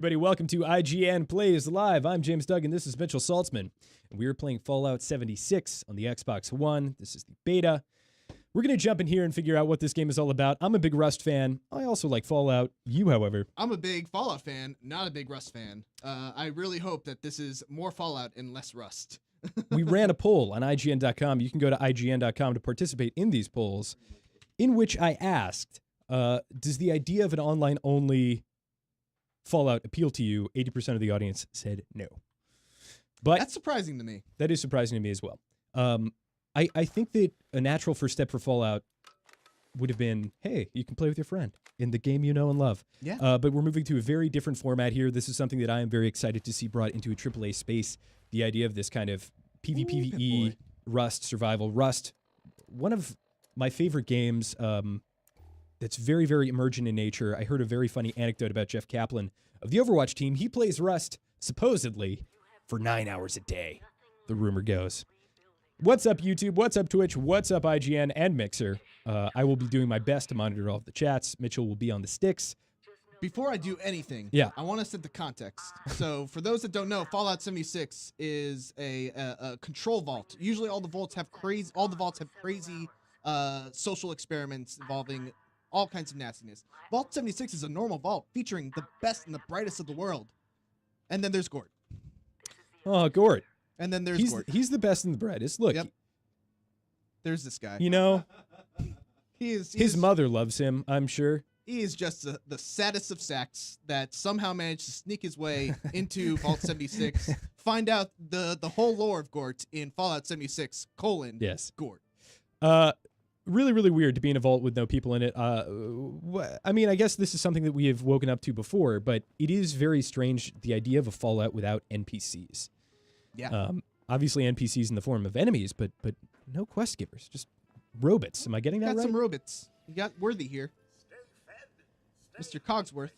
Everybody, welcome to IGN Plays Live. I'm James Duggan. This is Mitchell Saltzman. And we are playing Fallout 76 on the Xbox One. This is the beta. We're going to jump in here and figure out what this game is all about. I'm a big Rust fan. I also like Fallout. You, however. I'm a big Fallout fan, not a big Rust fan. I really hope that this is more Fallout and less Rust. We ran a poll on IGN.com. You can go to IGN.com to participate in these polls, in which I asked, does the idea of an online-only Fallout appeal to you? 80% of the audience said no. But that's surprising to me. That is surprising to me as well. I think that a natural first step for Fallout would have been, hey, you can play with your friend in the game you know and love. Yeah. But we're moving to a very different format here. This is something that I am very excited to see brought into a AAA space. The idea of this kind of PvPvE, Rust, survival. Rust, one of my favorite games that's very, very emergent in nature. I heard a very funny anecdote about Jeff Kaplan of the Overwatch team. He plays Rust, supposedly, for 9 hours a day, the rumor goes. What's up, YouTube? What's up, Twitch? What's up, IGN and Mixer? I will be doing my best to monitor all of the chats. Mitchell will be on the sticks. Before I do anything, yeah, I want to set the context. So for those that don't know, Fallout 76 is a control vault. Usually all the vaults have crazy social experiments involving all kinds of nastiness. Vault 76 is a normal vault featuring the best and the brightest of the world. And then there's Gort. Oh, Gort. And then there's Gort. He's the best and the brightest. Look. Yep. There's this guy. You know, his mother loves him, I'm sure. He is just the saddest of sacks that somehow managed to sneak his way into Vault 76. Find out the whole lore of Gort in Fallout 76, yes. Gort. Really, really weird to be in a vault with no people in it. I mean, I guess this is something that we have woken up to before, but it is very strange, the idea of a Fallout without NPCs. Yeah. Obviously NPCs in the form of enemies, but no quest givers, just robots. Am I getting that right? Got some robots. You got Worthy here. Mr. Cogsworth.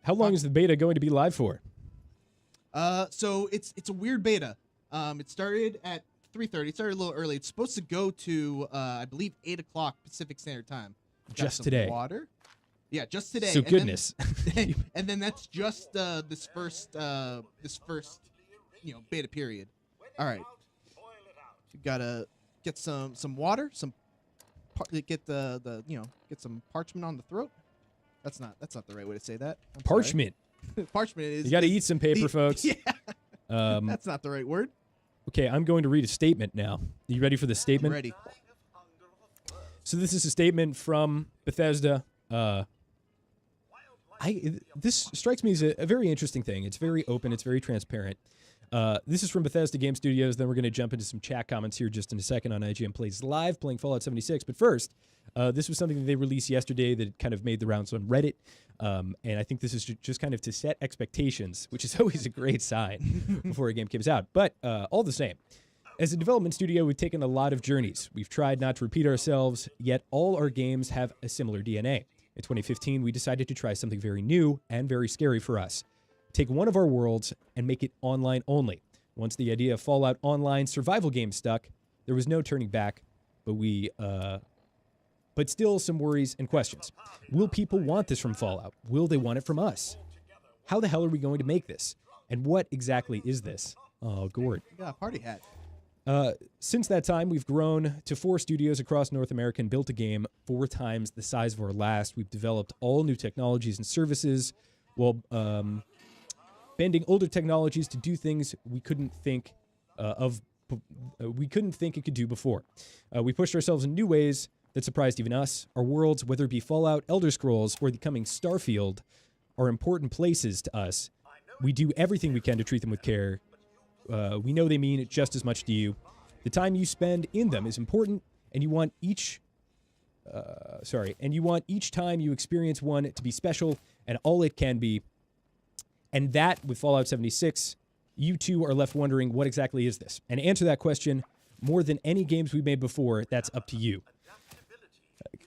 How long is the beta going to be live for? So it's a weird beta. It started at 3:30. It started a little early. It's supposed to go to I believe 8 o'clock Pacific Standard Time. Just today. Water. Yeah, just today. So goodness. And then that's just this first beta period. All right. You gotta get some water, get get some parchment on the throat. That's not the right way to say that. Parchment. Parchment is. You got to eat some paper, folks. Yeah. That's not the right word. Okay, I'm going to read a statement now. Are you ready for the statement? I'm ready. So this is a statement from Bethesda. This strikes me as a very interesting thing. It's very open. It's very transparent. This is from Bethesda Game Studios. Then we're going to jump into some chat comments here just in a second on IGN Plays Live, playing Fallout 76. But first, this was something that they released yesterday that kind of made the rounds on Reddit. And I think this is just kind of to set expectations, which is always a great sign before a game comes out. But all the same, as a development studio, we've taken a lot of journeys. We've tried not to repeat ourselves, yet all our games have a similar DNA. In 2015, we decided to try something very new and very scary for us. Take one of our worlds and make it online only. Once the idea of Fallout Online survival game stuck, there was no turning back, but still some worries and questions. Will people want this from Fallout? Will they want it from us? How the hell are we going to make this? And what exactly is this? Oh, Gord. You got a party hat. Since that time, we've grown to 4 studios across North America and built a game 4 times the size of our last. We've developed all new technologies and services while bending older technologies to do things we couldn't think it could do before. We pushed ourselves in new ways that surprised even us. Our worlds, whether it be Fallout, Elder Scrolls, or the coming Starfield, are important places to us. We do everything we can to treat them with care. We know they mean just as much to you. The time you spend in them is important, and you want each time you experience one to be special and all it can be. And that, with Fallout 76, you too are left wondering, what exactly is this? And to answer that question, more than any games we've made before, that's up to you.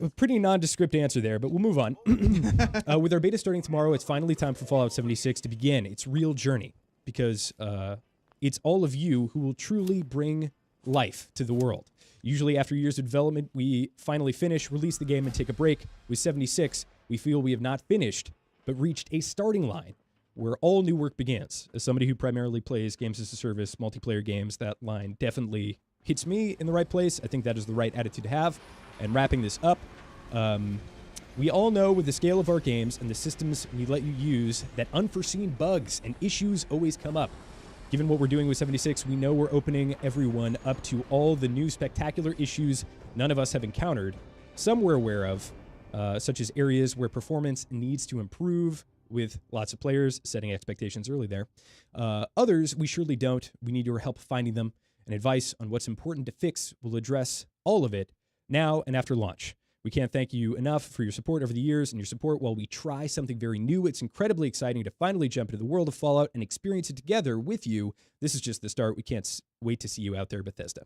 A pretty nondescript answer there, but we'll move on. With our beta starting tomorrow, it's finally time for Fallout 76 to begin its real journey, because it's all of you who will truly bring life to the world. Usually after years of development, we finally finish, release the game, and take a break. With 76, we feel we have not finished, but reached a starting line where all new work begins. As somebody who primarily plays games as a service, multiplayer games, that line definitely hits me in the right place. I think that is the right attitude to have. And wrapping this up, we all know with the scale of our games and the systems we let you use that unforeseen bugs and issues always come up. Given what we're doing with 76, we know we're opening everyone up to all the new spectacular issues none of us have encountered. Some we're aware of, such as areas where performance needs to improve with lots of players, setting expectations early there. Others we surely don't. We need your help finding them, and advice on what's important to fix will address all of it now and after launch. We can't thank you enough for your support over the years and your support while we try something very new. It's incredibly exciting to finally jump into the world of Fallout and experience it together with you. This is just the start. We can't wait to see you out there, Bethesda.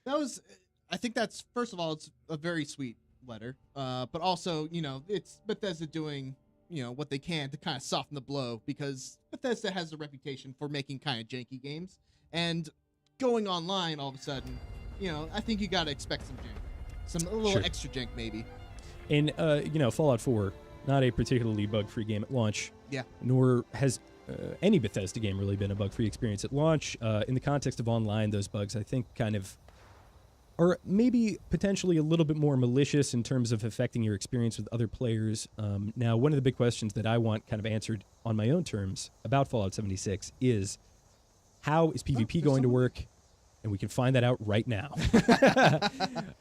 I think that's, first of all, it's a very sweet letter. But also, you know, it's Bethesda doing, you know, what they can to kind of soften the blow, because Bethesda has a reputation for making kind of janky games. And going online all of a sudden, you know, I think you got to expect some jank. A little extra jank, maybe. And, you know, Fallout 4, not a particularly bug-free game at launch. Yeah. Nor has any Bethesda game really been a bug-free experience at launch. In the context of online, those bugs, I think, kind of are maybe potentially a little bit more malicious in terms of affecting your experience with other players. Now, one of the big questions that I want kind of answered on my own terms about Fallout 76 is, how is PvP going to work? And we can find that out right now.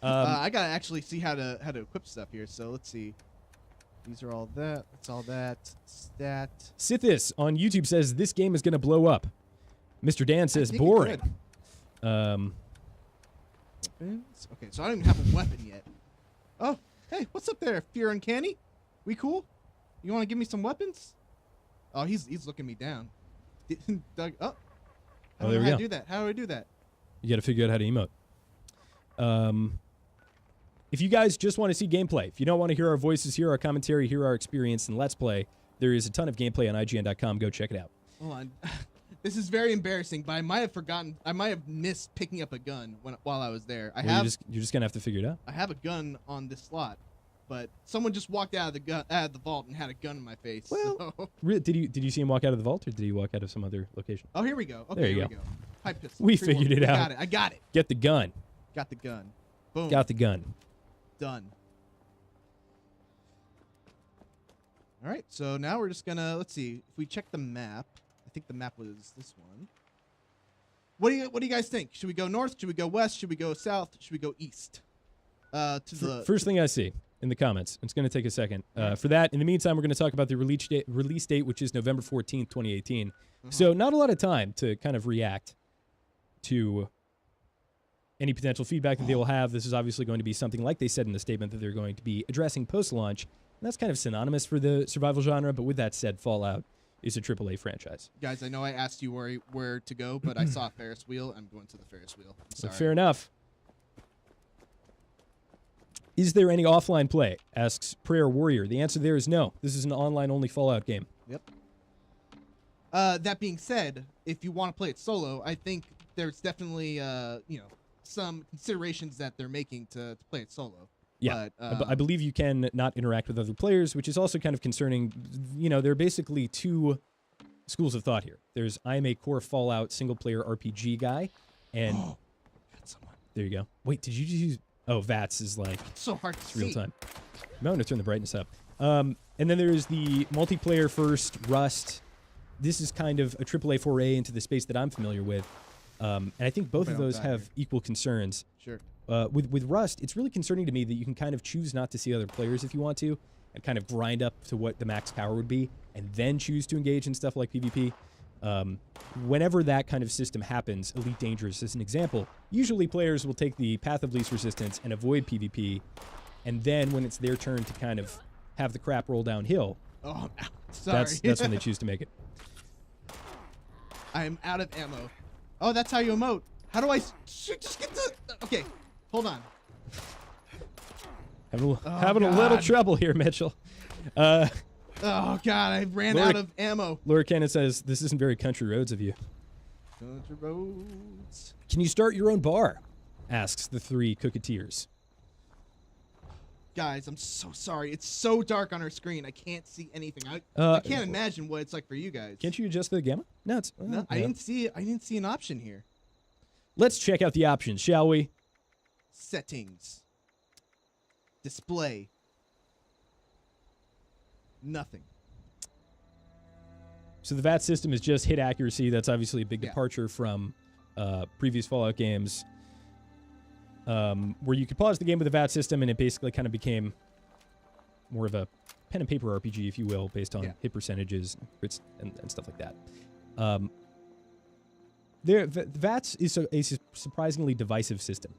I gotta actually see how to equip stuff here. So let's see. These are all that. That's all that. Stat. Sithis on YouTube says this game is gonna blow up. Mr. Dan says boring. Weapons. Okay, so I don't even have a weapon yet. Oh, hey, what's up there, Fear Uncanny? We cool? You want to give me some weapons? Oh, he's looking me down. Doug, I don't know how to do that. How do I do that? You got to figure out how to emote. If you guys just want to see gameplay, if you don't want to hear our voices, hear our commentary, hear our experience in Let's Play, there is a ton of gameplay on IGN.com. Go check it out. Hold on. This is very embarrassing, but I might have forgotten. I might have missed picking up a gun while I was there. You're just going to have to figure it out. I have a gun on this slot, but someone just walked out of the vault and had a gun in my face. Well, so. Did you see him walk out of the vault, or did he walk out of some other location? Oh, here we go. Okay, there you here go. we go. Pipe pistol. We figured it out. I got it. Get the gun. Got the gun. Boom. Got the gun. Done. All right, so now we're just gonna, let's see, if we check the map, I think the map was this one. What do you guys think? Should we go north? Should we go west? Should we go south? Should we go east? First thing I see in the comments. It's going to take a second. For that, in the meantime, we're going to talk about the release date, which is November 14th, 2018. So not a lot of time to kind of react to any potential feedback that they will have. This is obviously going to be something, like they said in the statement, that they're going to be addressing post-launch. And that's kind of synonymous for the survival genre. But with that said, Fallout is a AAA franchise. Guys, I know I asked you where to go, but I saw a Ferris wheel. I'm going to the Ferris wheel. Sorry. Fair enough. Is there any offline play? Asks Prayer Warrior. The answer there is no. This is an online-only Fallout game. Yep. That being said, if you want to play it solo, I think there's definitely some considerations that they're making to play it solo. Yeah, but, I believe you can not interact with other players, which is also kind of concerning. You know, there are basically two schools of thought here. There's, I'm a core Fallout single-player RPG guy, and got someone. There you go. Wait, did you just use... Oh, VATS is like... It's so hard to see. Real time. I'm going to turn the brightness up. And then there's the multiplayer first, Rust. This is kind of a AAA foray into the space that I'm familiar with. And I think both of those have equal concerns. Sure. With Rust, it's really concerning to me that you can kind of choose not to see other players if you want to, and kind of grind up to what the max power would be, and then choose to engage in stuff like PvP. Whenever that kind of system happens, Elite Dangerous is an example, usually players will take the path of least resistance and avoid PvP, and then when it's their turn to kind of have the crap roll downhill, sorry. That's when they choose to make it. I am out of ammo. Oh, that's how you emote. How do I just get the... Okay, hold on. Having a little trouble here, Mitchell. Oh, God, I ran out of ammo. Laura Cannon says, this isn't very country roads of you. Country roads. Can you start your own bar? Asks the three Cooketeers. Guys, I'm so sorry. It's so dark on our screen. I can't see anything. I can't imagine what it's like for you guys. Can't you adjust the gamma? No, it's No, I didn't see an option here. Let's check out the options, shall we? Settings. Display. Nothing. So the VAT system is just hit accuracy. That's obviously a big departure from previous Fallout games, where you could pause the game with the VAT system, and it basically kind of became more of a pen and paper RPG, if you will, based on hit percentages, crits, and stuff like that. The VATS is a surprisingly divisive system.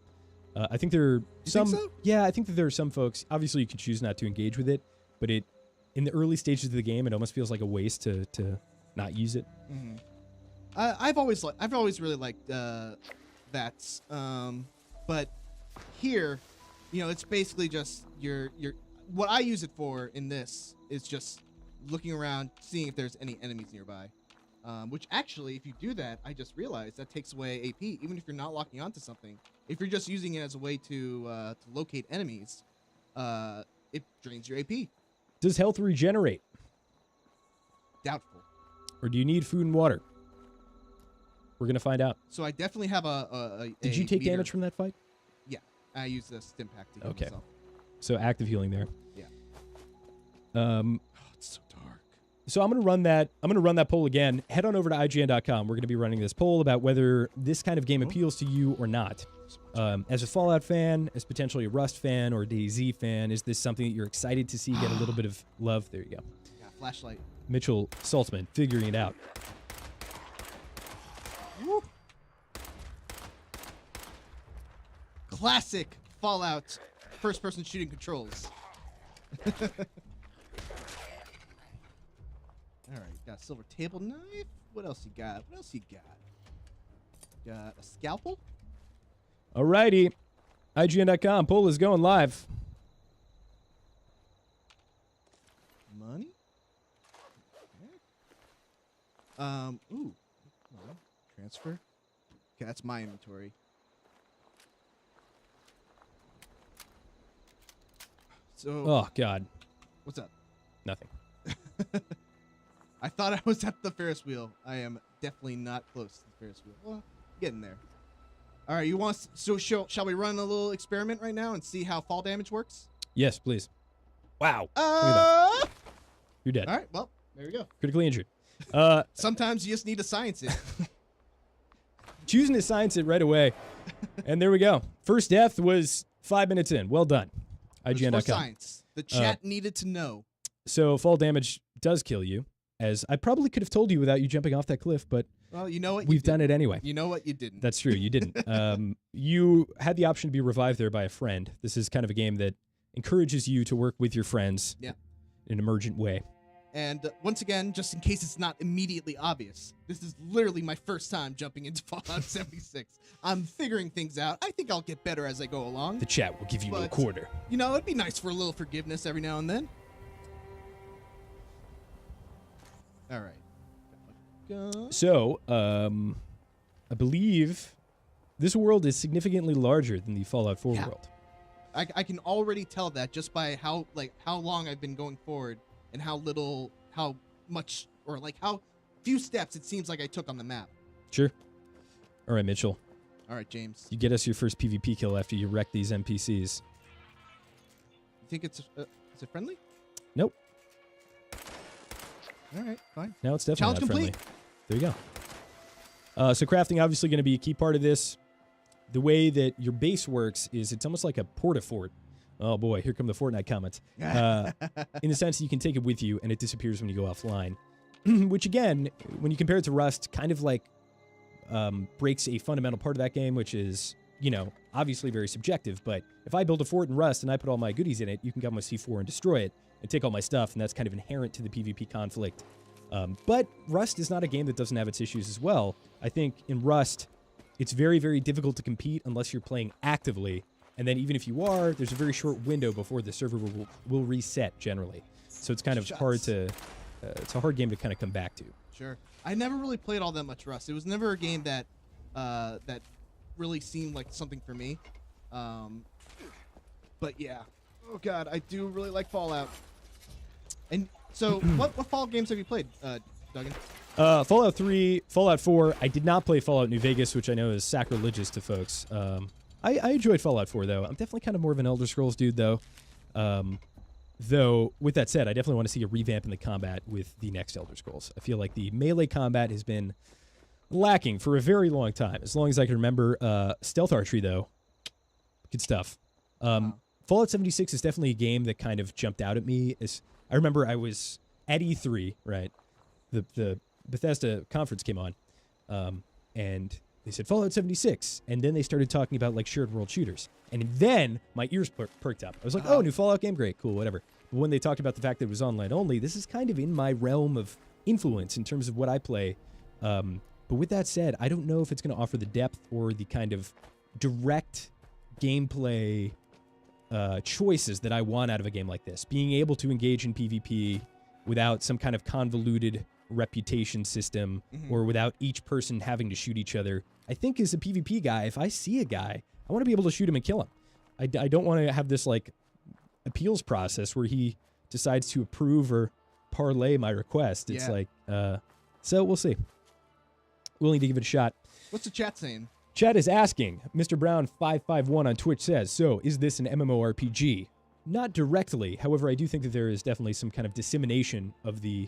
I think there are some. Think so? Yeah, I think that there are some folks. Obviously, you can choose not to engage with it, but in the early stages of the game, it almost feels like a waste to not use it. Mm-hmm. I've always really liked VATS, but here, it's basically just your. What I use it for in this is just looking around, seeing if there's any enemies nearby. Which actually, if you do that, I just realized that takes away AP, even if you're not locking onto something. If you're just using it as a way to locate enemies, it drains your AP. Does health regenerate? Doubtful. Or do you need food and water? We're gonna find out. So I definitely have a Did you take meter. damage from that fight? Yeah, I used the stim pack to heal myself. So active healing there. Yeah. It's so dark. So I'm gonna run that poll again. Head on over to IGN.com. We're gonna be running this poll about whether this kind of game appeals to you or not. As a Fallout fan, as potentially a Rust fan or a DayZ fan, is this something that you're excited to see get a little bit of love? There you go. Yeah, flashlight. Mitchell Saltzman figuring it out. Woo. Classic Fallout first-person shooting controls. All right, got a silver table knife. What else you got? Got a scalpel. Alrighty, IGN.com poll is going live. Money. Okay. Ooh. Transfer. Okay, that's my inventory. So. Oh God. What's up? Nothing. I thought I was at the Ferris wheel. I am definitely not close to the Ferris wheel. Well, getting there. All right, you want? So shall we run a little experiment right now and see how fall damage works? Yes, please. Wow. Look at that. You're dead. All right. Well, there we go. Critically injured. Sometimes you just need to science it. Choosing to science it right away. And there we go. First death was 5 minutes in. Well done. IGN.com. Science. The chat needed to know. So fall damage does kill you, as I probably could have told you without you jumping off that cliff, but well, you know what? We've done it anyway. You know what? You didn't. That's true. You didn't. You had the option to be revived there by a friend. This is kind of a game that encourages you to work with your friends in an emergent way. And once again, just in case it's not immediately obvious, this is literally my first time jumping into Fallout 76. I'm figuring things out. I think I'll get better as I go along. The chat will give you no quarter. It'd be nice for a little forgiveness every now and then. All right. So, I believe this world is significantly larger than the Fallout 4 world. I can already tell that just by how long I've been going forward and how few steps it seems like I took on the map. Sure. All right, Mitchell. All right, James. You get us your first PvP kill after you wreck these NPCs. You think is it friendly? Nope. All right, fine. Now it's definitely Challenge not complete. friendly. There you go. So crafting obviously going to be a key part of this. The way that your base works is it's almost like a porta-fort. Oh boy, here come the Fortnite comments. In the sense that you can take it with you and it disappears when you go offline. Which again, when you compare it to Rust, kind of like breaks a fundamental part of that game, which is, obviously very subjective. But if I build a fort in Rust and I put all my goodies in it, you can come with C4 and destroy it and take all my stuff, and that's kind of inherent to the PvP conflict. But Rust is not a game that doesn't have its issues as well. I think in Rust, it's very, very difficult to compete unless you're playing actively. And then even if you are, there's a very short window before the server will reset generally. So it's kind of hard to... it's a hard game to kind of come back to. Sure. I never really played all that much Rust. It was never a game that that really seemed like something for me. But yeah. Oh God, I do really like Fallout. And so, what Fallout games have you played, Duggan? Fallout 3, Fallout 4. I did not play Fallout New Vegas, which I know is sacrilegious to folks. I enjoyed Fallout 4, though. I'm definitely kind of more of an Elder Scrolls dude, though. Though, with that said, I definitely want to see a revamp in the combat with the next Elder Scrolls. I feel like the melee combat has been lacking for a very long time. As long as I can remember. Stealth archery, though. Good stuff. Fallout 76 is definitely a game that kind of jumped out at me. I remember I was at E3, right? The Bethesda conference came on, and they said Fallout 76, and then they started talking about like shared world shooters, and then my ears perked up. I was like, oh, new Fallout game, great, cool, whatever. But when they talked about the fact that it was online only, this is kind of in my realm of influence in terms of what I play. But with that said, I don't know if it's going to offer the depth or the kind of direct gameplay choices that I want out of a game like this. Being able to engage in PvP without some kind of convoluted reputation system or without each person having to shoot each other. I think as a PvP guy, if I see a guy, I want to be able to shoot him and kill him. I don't want to have this like appeals process where he decides to approve or parlay my request. It's like, so we'll see. Willing to give it a shot. What's the chat saying? Chat is asking, Mr. Brown551 on Twitch says, so is this an MMORPG? Not directly. However, I do think that there is definitely some kind of dissemination of the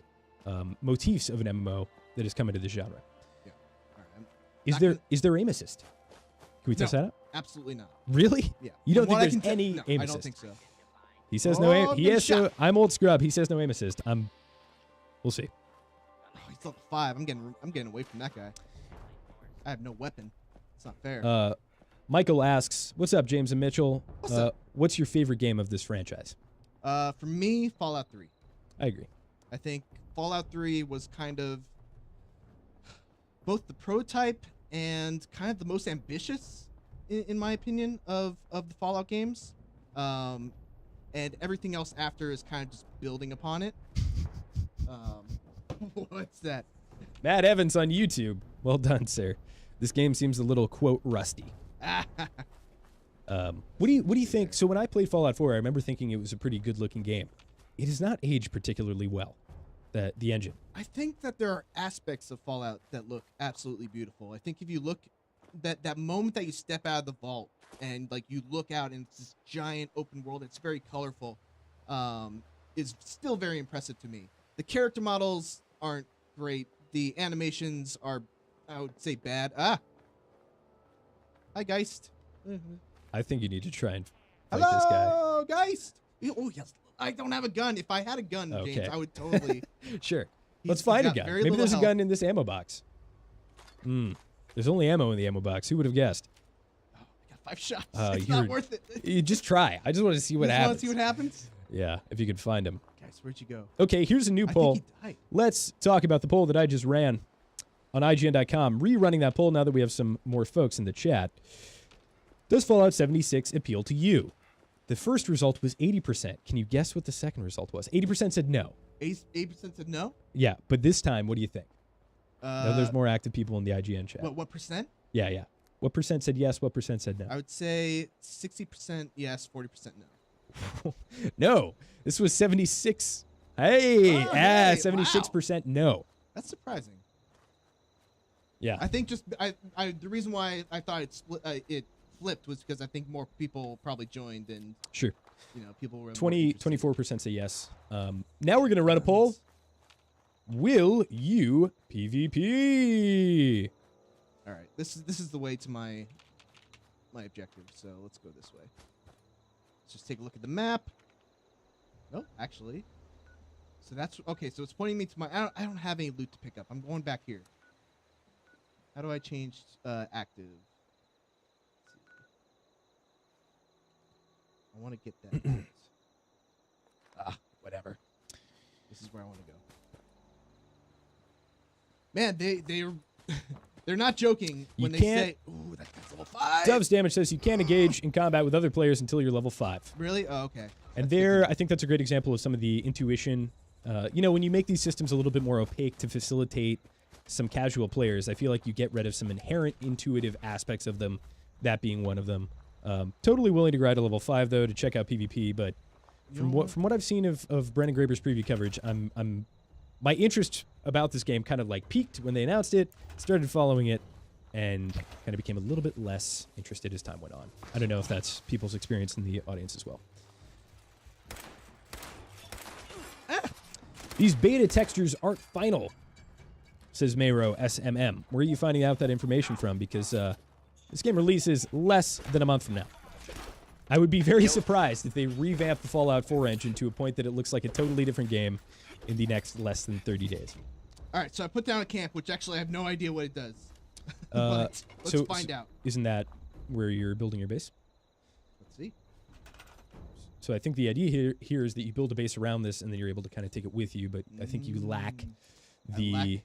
motifs of an MMO that is coming to the genre. Yeah. All right, is there aim assist? Can we test that out? Absolutely not. Really? Yeah. You don't think there's any no, aim I assist? don't think so. He says no aim. He has shot. I'm old scrub. He says no aim assist. We'll see. Oh, he's level 5. I'm getting away from that guy. I have no weapon. It's not fair. Michael asks, "What's up, James and Mitchell? What's up? What's your favorite game of this franchise?" For me, Fallout 3. I agree. I think Fallout 3 was kind of both the prototype and kind of the most ambitious, in my opinion, of the Fallout games. And everything else after is kind of just building upon it. What's that? Matt Evans on YouTube. Well done, sir. This game seems a little, quote, rusty. What do you think? So when I played Fallout 4, I remember thinking it was a pretty good-looking game. It has not aged particularly well, the engine. I think that there are aspects of Fallout that look absolutely beautiful. I think if you look, that moment that you step out of the vault and like you look out and it's this giant open world, it's very colorful, is still very impressive to me. The character models aren't great. The animations are, I would say, bad. Hi, Geist. I think you need to try and fight Hello, this guy. Geist. Oh, yes. I don't have a gun. If I had a gun, James, I would totally. Sure. Let's find a gun. Maybe there's a gun in this ammo box. There's only ammo in the ammo box. Who would have guessed? Oh, I got 5 shots. It's not worth it. You just try. I just want to see what happens. Want to see what happens? Yeah, if you could find him. Guys, where'd you go? Okay, here's a new poll. I think he died. Let's talk about the poll that I just ran on IGN.com. Rerunning that poll now that we have some more folks in the chat. Does Fallout 76 appeal to you? The first result was 80%. Can you guess what the second result was? 80% said no. 8% said no? Yeah, but this time, what do you think? Now there's more active people in the IGN chat. What percent? Yeah. What percent said yes? What percent said no? I would say 60% yes, 40% no. No. This was 76. Hey, 76% wow. no. That's surprising. Yeah. I think just the reason why I thought it flipped was because I think more people probably joined and sure. People were 24% say yes. Now we're gonna run a poll. Will you PvP? All right, this is the way to my objective. So let's go this way. Let's just take a look at the map. Nope, actually. So that's okay. So it's pointing me to my. I don't have any loot to pick up. I'm going back here. How do I change active? I want to get that. Whatever. This is where I want to go. Man, they're not joking when they say, "Ooh, that guy's level 5." Dove's damage says you can't engage in combat with other players until you're level 5. Really? Oh, okay. And I think that's a great example of some of the intuition. When you make these systems a little bit more opaque to facilitate some casual players, I feel like you get rid of some inherent intuitive aspects of them, that being one of them. Totally willing to grind to level 5, though, to check out PvP, but From what I've seen of Brendan Graber's preview coverage, my interest about this game kind of like peaked when they announced it, started following it, and kind of became a little bit less interested as time went on. I don't know if that's people's experience in the audience as well. These beta textures aren't final, says Mayro SMM. Where are you finding out that information from? Because this game releases less than a month from now. I would be very surprised if they revamp the Fallout 4 engine to a point that it looks like a totally different game in the next less than 30 days. All right, so I put down a camp, which actually I have no idea what it does. But let's find out. Isn't that where you're building your base? Let's see. So I think the idea here is that you build a base around this, and then you're able to kind of take it with you. But I think you lack the.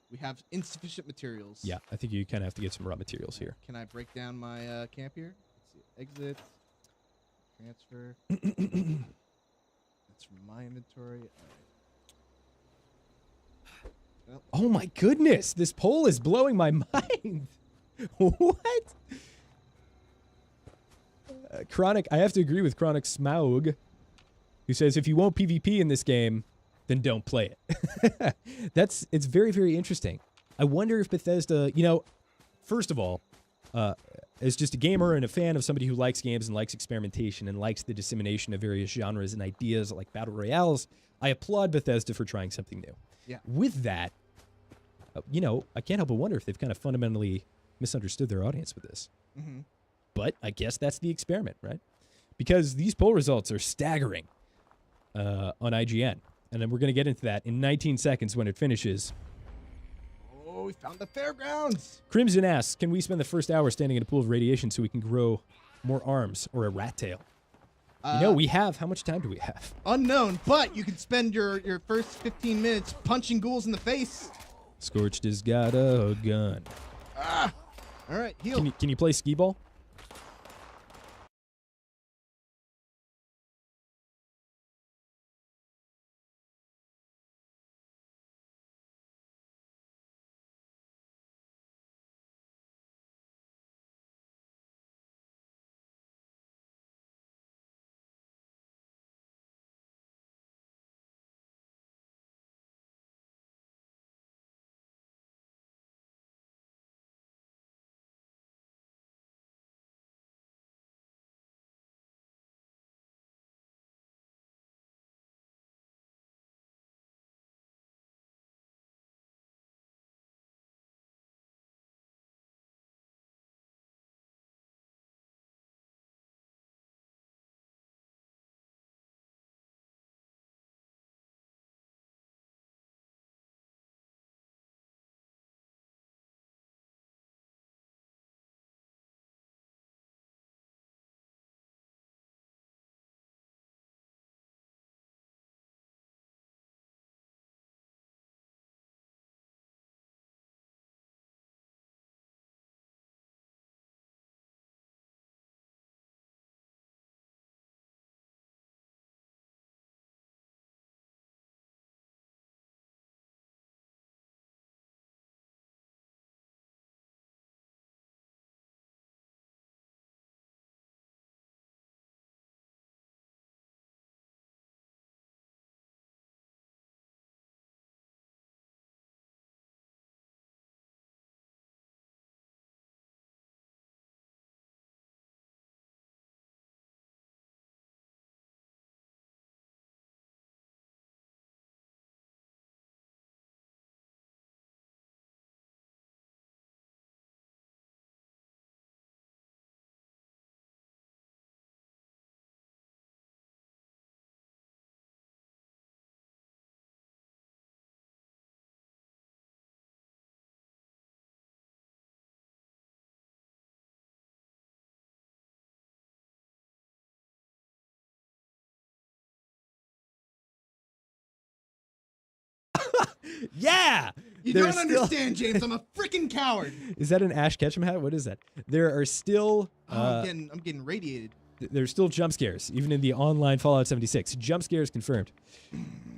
We have insufficient materials. Yeah, I think you kind of have to get some raw materials here. Can I break down my camp here? Let's see. Exit. Transfer. That's from my inventory. Well, oh my goodness! This poll is blowing my mind. What? Chronic, I have to agree with Chronic Smaug, who says if you won't PvP in this game, then don't play it. It's very, very interesting. I wonder if Bethesda, first of all, as just a gamer and a fan of somebody who likes games and likes experimentation and likes the dissemination of various genres and ideas like battle royales, I applaud Bethesda for trying something new. Yeah. With that, I can't help but wonder if they've kind of fundamentally misunderstood their audience with this. Mm-hmm. But I guess that's the experiment, right? Because these poll results are staggering on IGN. And then we're going to get into that in 19 seconds when it finishes. Oh, we found the fairgrounds. Crimson asks, can we spend the first hour standing in a pool of radiation so we can grow more arms or a rat tail? We have. How much time do we have? Unknown, but you can spend your first 15 minutes punching ghouls in the face. Scorched has got a gun. All right, heal. Can you play skee ball? Yeah! You don't understand, James. I'm a freaking coward. Is that an Ash Ketchum hat? What is that? There are still... I'm getting radiated. There's still jump scares, even in the online Fallout 76. Jump scares confirmed.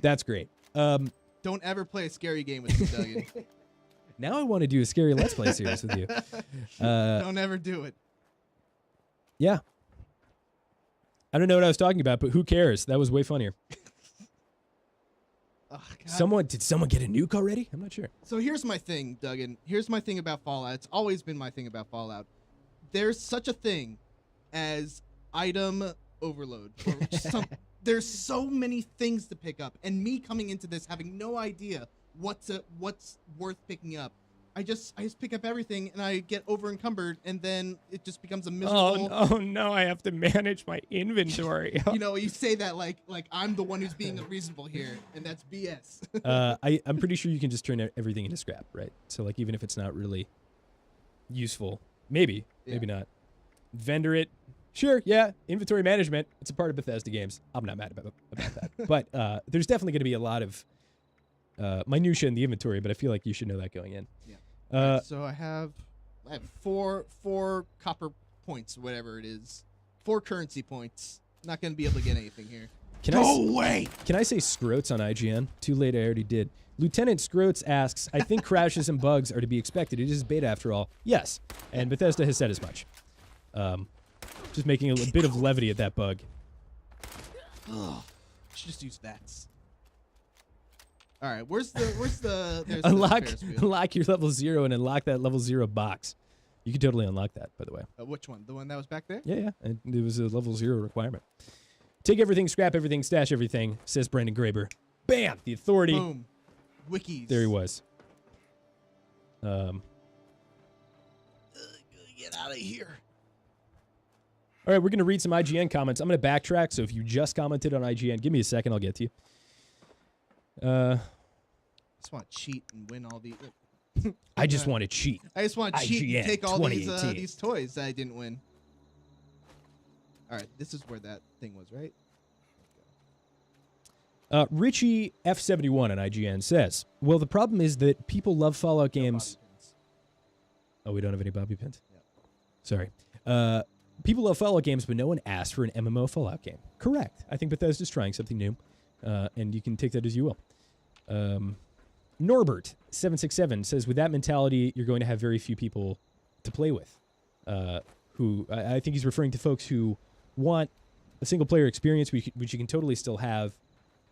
That's great. Don't ever play a scary game with me, Duggan. Now I want to do a scary Let's Play series with you. Don't ever do it. Yeah. I don't know what I was talking about, but who cares? That was way funnier. Oh, God. Did someone get a nuke already? I'm not sure. So here's my thing, Duggan. Here's my thing about Fallout. It's always been my thing about Fallout. There's such a thing as item overload. There's so many things to pick up, and me coming into this having no idea what's worth picking up. I just pick up everything, and I get over encumbered, and then it just becomes a miserable. Oh no! I have to manage my inventory. You know, you say that like I'm the one who's being unreasonable here, and that's BS. I'm pretty sure you can just turn everything into scrap, right? So like even if it's not really useful, maybe not. Vendor it. Sure, yeah. Inventory management. It's a part of Bethesda games. I'm not mad about that. But there's definitely going to be a lot of minutia in the inventory, but I feel like you should know that going in. Yeah. So I have four copper points, whatever it is. 4 currency points. Not going to be able to get anything here. Go away! Can I say Scroats on IGN? Too late, I already did. Lieutenant Scroats asks, I think crashes and bugs are to be expected. It is beta after all. Yes, and Bethesda has said as much. Just making a bit of levity at that bug. Oh, should just use VATS. All right, where's the there's unlock your level 0 and unlock that level 0 box. You can totally unlock that, by the way. Which one? The one that was back there? Yeah, and it was a level 0 requirement. Take everything, scrap everything, stash everything, says Brandon Graber. Bam! The authority. Boom. Wikis. There he was. Get out of here. All right, we're going to read some IGN comments. I'm going to backtrack, so if you just commented on IGN, give me a second, I'll get to you. I just want to cheat and win all these. I just want to cheat. I just want to cheat and take all these toys that I didn't win. All right, this is where that thing was, right? Richie F71 on IGN says, well, the problem is that people love Fallout games. Oh, we don't have any bobby pins? Yep. Sorry. People love Fallout games, but no one asked for an MMO Fallout game. Correct. I think Bethesda's trying something new, and you can take that as you will. Norbert767 says, with that mentality, you're going to have very few people to play with. Who I think he's referring to folks who want a single-player experience, which you can totally still have.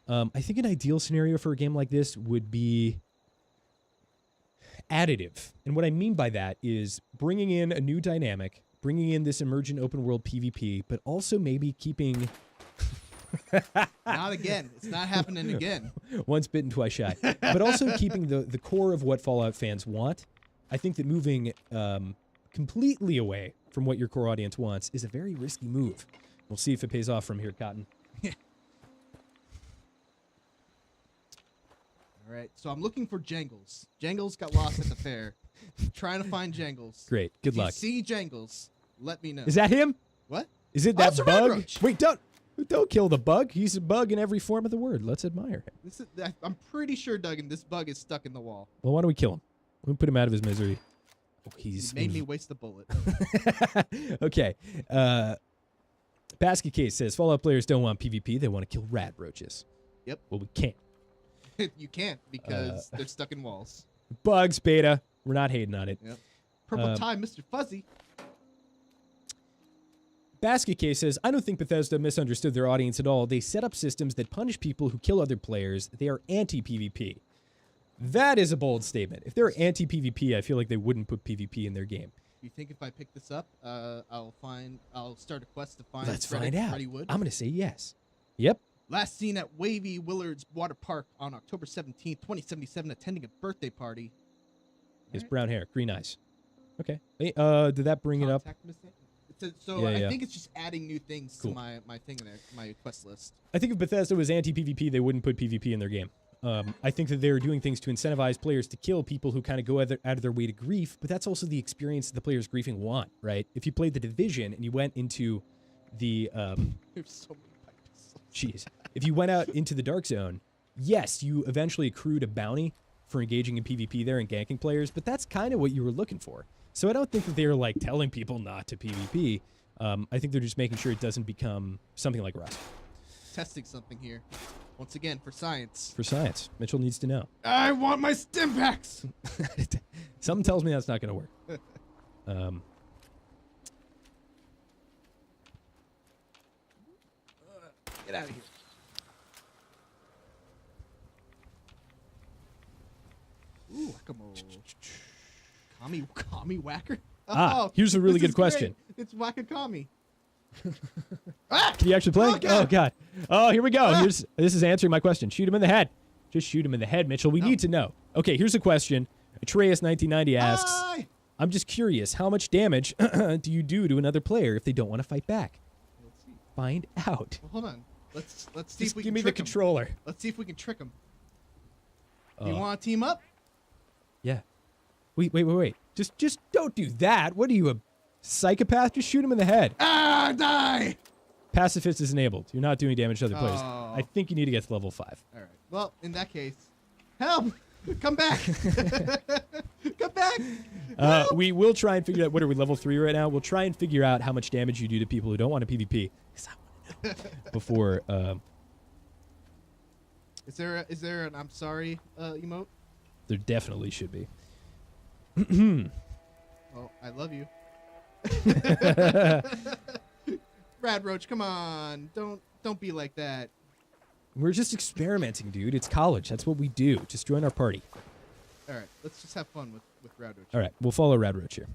I think an ideal scenario for a game like this would be additive. And what I mean by that is bringing in a new dynamic, bringing in this emergent open-world PvP, but also maybe keeping... Not again. It's not happening again. Once bitten, twice shy. But also keeping the core of what Fallout fans want. I think that moving completely away from what your core audience wants is a very risky move. We'll see if it pays off from here, Cotton. All right, so I'm looking for Jangles. Jangles got lost at the fair. Trying to find Jangles. Great. Good luck. If you see Jangles, let me know. Is that him? What? Is it that bug? Wait, don't kill the bug. He's a bug in every form of the word. Let's admire him. I'm pretty sure, Duggan, this bug is stuck in the wall. Well, why don't we kill him? We'll put him out of his misery. Oh, He made me waste a bullet. Okay. Basket Case says, Fallout players don't want PvP. They want to kill rat roaches. Yep. Well, we can't. You can't because they're stuck in walls. Bugs, beta. We're not hating on it. Yep. Purple tie, Mr. Fuzzy. Basket Case says, I don't think Bethesda misunderstood their audience at all. They set up systems that punish people who kill other players. They are anti-PvP. That is a bold statement. If they're anti-PvP, I feel like they wouldn't put PvP in their game. You think if I pick this up, I'll start a quest to find Let's find out. Freddy Wood? I'm going to say yes. Yep. Last seen at Wavy Willard's Water Park on October 17th, 2077, attending a birthday party. He has brown hair, green eyes. Okay. Hey, did that bring it up? I think it's just adding new things to my thing there, my quest list. I think if Bethesda was anti-PvP, they wouldn't put PvP in their game. I think that they're doing things to incentivize players to kill people who kind of go out of their way to grief, but that's also the experience that the players griefing want, right? If you played The Division and you went into the... There's so many pipes. Jeez. If you went out into the Dark Zone, yes, you eventually accrued a bounty for engaging in PvP there and ganking players, but that's kind of what you were looking for. So I don't think that they're like telling people not to PvP. I think they're just making sure it doesn't become something like Rust. Testing something here. Once again, for science. For science. Mitchell needs to know. I want my stim packs! Something tells me that's not going to work. Get out of here. Ooh, whack-a-mole. Kami whacker? Here's a really this good is question. Great. It's whack-a-kami. Can you actually play? Oh, God. Oh, here we go. This is answering my question. Shoot him in the head. Just shoot him in the head, Mitchell. We need to know. Okay, here's a question. Atreus1990 asks, I'm just curious, how much damage do you do to another player if they don't want to fight back? Let's see. Find out. Well, hold on. Let's see if we give can me the trick 'em. controller. Let's see if we can trick him. You want to team up? Yeah. Wait. Just don't do that. What are you, a psychopath? Just shoot him in the head. Die! Pacifist is enabled. You're not doing damage to other players. Oh. I think you need to get to level 5. All right. Well, in that case, help! Come back! Come back! We will try and figure out, what are we, level 3 right now? We'll try and figure out how much damage you do to people who don't want to PvP. Because I want to know before... Is there an I'm sorry emote? There definitely should be. Well, I love you. Brad Roach, come on. Don't be like that. We're just experimenting, dude. It's college. That's what we do. Just join our party. All right, let's just have fun with Brad Roach. All right, we'll follow Rad Roach here.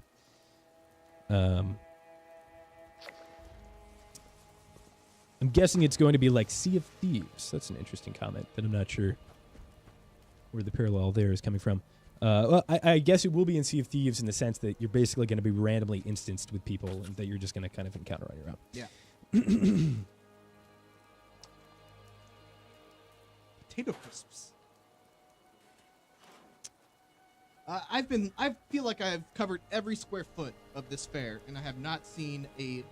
I'm guessing it's going to be like Sea of Thieves. That's an interesting comment, but I'm not sure where the parallel there is coming from. Well, I guess it will be in Sea of Thieves in the sense that you're basically going to be randomly instanced with people and that you're just going to kind of encounter on your own. Yeah. Potato crisps. I feel like I've covered every square foot of this fair, and I have not seen a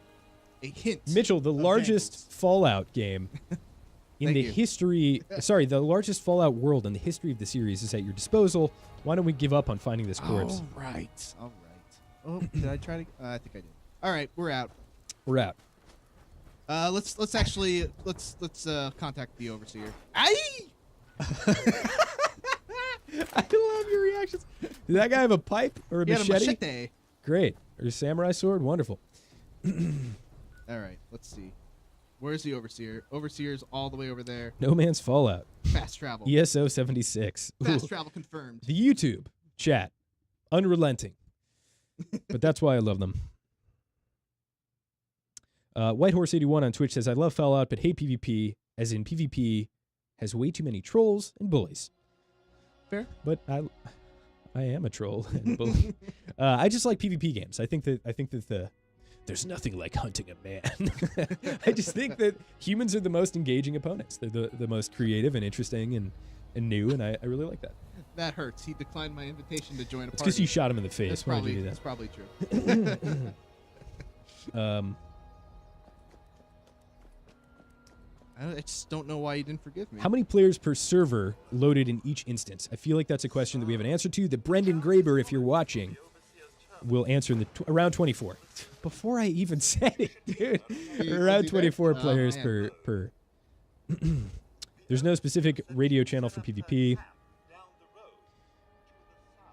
hint. Mitchell, the largest Fallout game in the history, the largest Fallout world in the history of the series is at your disposal. Why don't we give up on finding this corpse? All right. Oh, did I try to? I think I did. All right, we're out. We're out. Let's contact the overseer. Aye! I love your reactions. Did that guy have a pipe or a machete? Had a machete. Great. Or a samurai sword? Wonderful. All right, let's see. Where's the overseer? Overseer's all the way over there. No Man's Fallout. Fast travel. ESO 76. Fast travel confirmed. The YouTube chat. Unrelenting. But that's why I love them. Whitehorse81 on Twitch says, I love Fallout, but hate PvP, as in PvP has way too many trolls and bullies. Fair. But I am a troll and bully. I just like PvP games. I think that there's nothing like hunting a man. I just think that humans are the most engaging opponents. They're the most creative and interesting and new, and I really like that. That hurts. He declined my invitation to join a party. It's because you shot him in the face. That's Why did you do that's that? probably true. I just don't know why you didn't forgive me. How many players per server loaded in each instance? I feel like that's a question that we have an answer to. That Brendan Graber, if you're watching, will answer in the around 24. Before I even said it, dude. Around 24 players per. There's no specific radio channel for PvP.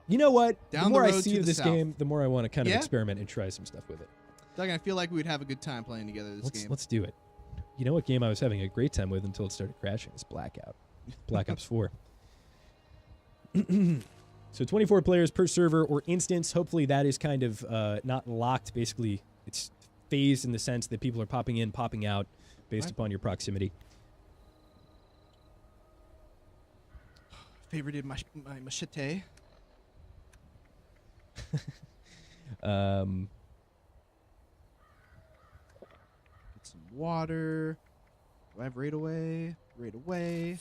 You know what? The more I see of this game, the more I want to kind of experiment and try some stuff with it. Doug, I feel like we'd have a good time playing together this game. Let's do it. You know what game I was having a great time with until it started crashing? It's Blackout. Black Ops 4. So 24 players per server or instance. Hopefully that is kind of not locked. Basically, it's phased in the sense that people are popping in, popping out based upon your proximity. Favorited my machete. Get some water. Do I have raid away? Raid away.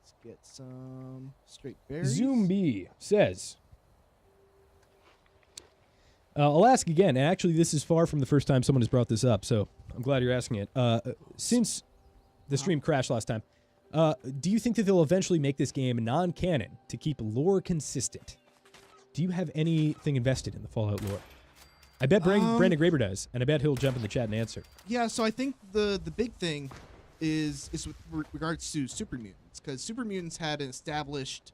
Let's get some straight berries. Zombie says, I'll ask again. And actually, this is far from the first time someone has brought this up, so I'm glad you're asking it. Since the stream crashed last time, do you think that they'll eventually make this game non-canon to keep lore consistent? Do you have anything invested in the Fallout lore? I bet Brandon Graber does, and I bet he'll jump in the chat and answer. Yeah, so I think the big thing is with regards to super mutants, because super mutants had an established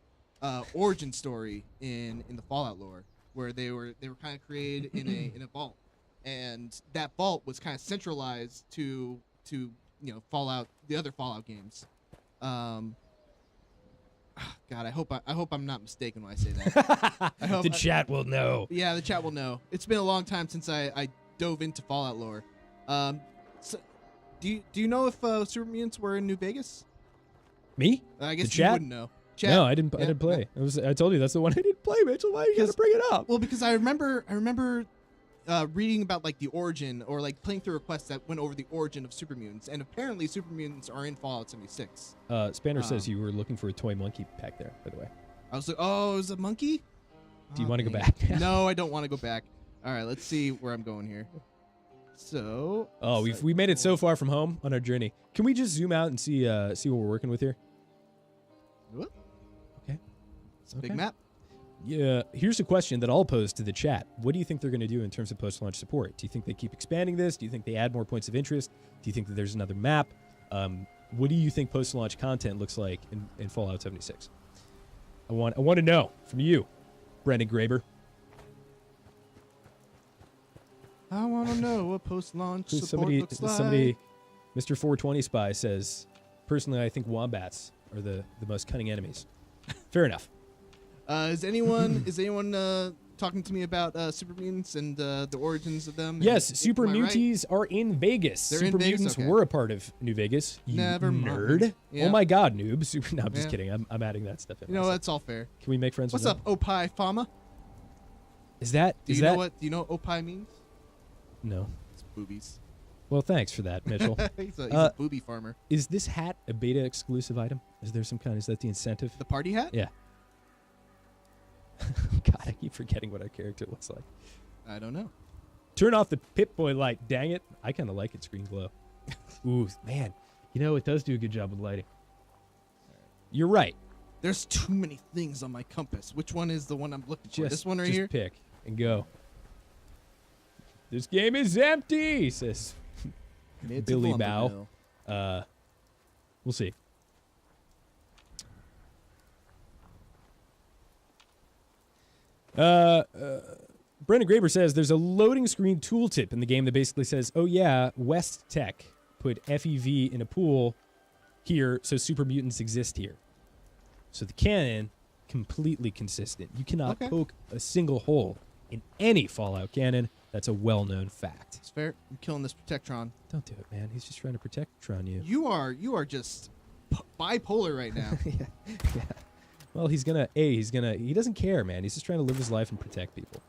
origin story in the Fallout lore, where they were kind of created in a vault, and that vault was kind of centralized to to Fallout, the other Fallout games. God, I hope I'm not mistaken when I say that. I hope The chat will know. Yeah, the chat will know. It's been a long time since I dove into Fallout lore. So, do you know if Super Mutants were in New Vegas? Me? I guess The you chat? wouldn't know. Chat? No, I didn't. Yeah, I didn't play. yeah. I told you that's the one I didn't play, Mitchell. Why you gotta bring it up? Well, because I remember reading about like the origin, or like playing through requests that went over the origin of Super Mutants, and apparently Super Mutants are in Fallout 76. Spanner says you were looking for a toy monkey pack there, by the way. I was like, oh, it was a monkey? Do you want to go dang back? it. No, I don't want to go back. All right, let's see where I'm going here. So. Oh, we made it so far from home on our journey. Can we just zoom out and see what we're working with here? What? Okay. It's a big map. Yeah. Here's a question that I'll pose to the chat. What do you think they're going to do in terms of post-launch support? Do you think they keep expanding this? Do you think they add more points of interest? Do you think that there's another map? What do you think post-launch content looks like in Fallout 76? I want to know from you, Brendan Graber. I want to know what post-launch support Somebody, looks like. Mr. 420 Spy says, personally, I think wombats are the most cunning enemies. Fair enough. Is anyone talking to me about Super Mutants and the origins of them? Yes, and, Super am I right? Muties are in Vegas. They're Super in Vegas? Mutants Okay. were a part of New Vegas. You Never nerd. mind. Yeah. Oh my God, noob. Super. No, I'm just Yeah. kidding. I'm adding that stuff in. You know, that's all fair. Can we make friends What's with up, Opie Fama? Is that? Do is you that? know what? Do you know what Opie means? No. It's boobies. Well, thanks for that, Mitchell. he's a booby farmer. Is this hat a beta exclusive item? Is there some kind? Is that the incentive? The party hat? Yeah. God, I keep forgetting what our character looks like. I don't know. Turn off the Pip-Boy light. Dang it. I kind of like its green glow. Ooh, man. You know, it does do a good job with lighting. You're right. There's too many things on my compass. Which one is the one I'm looking for? This one right just here? pick and go. This game is empty, says It's Billy a Bow. Lumbermill. We'll see. Brendan Graber says there's a loading screen tooltip in the game that basically says, oh yeah, West Tech put FEV in a pool here, so Super Mutants exist here. So the canon, completely consistent. You cannot poke a single hole in any Fallout canon. That's a well-known fact. It's fair. I'm killing this Protectron. Don't do it, man. He's just trying to protect-tron you. You are just bipolar right now. Yeah. Well, he doesn't care, man. He's just trying to live his life and protect people.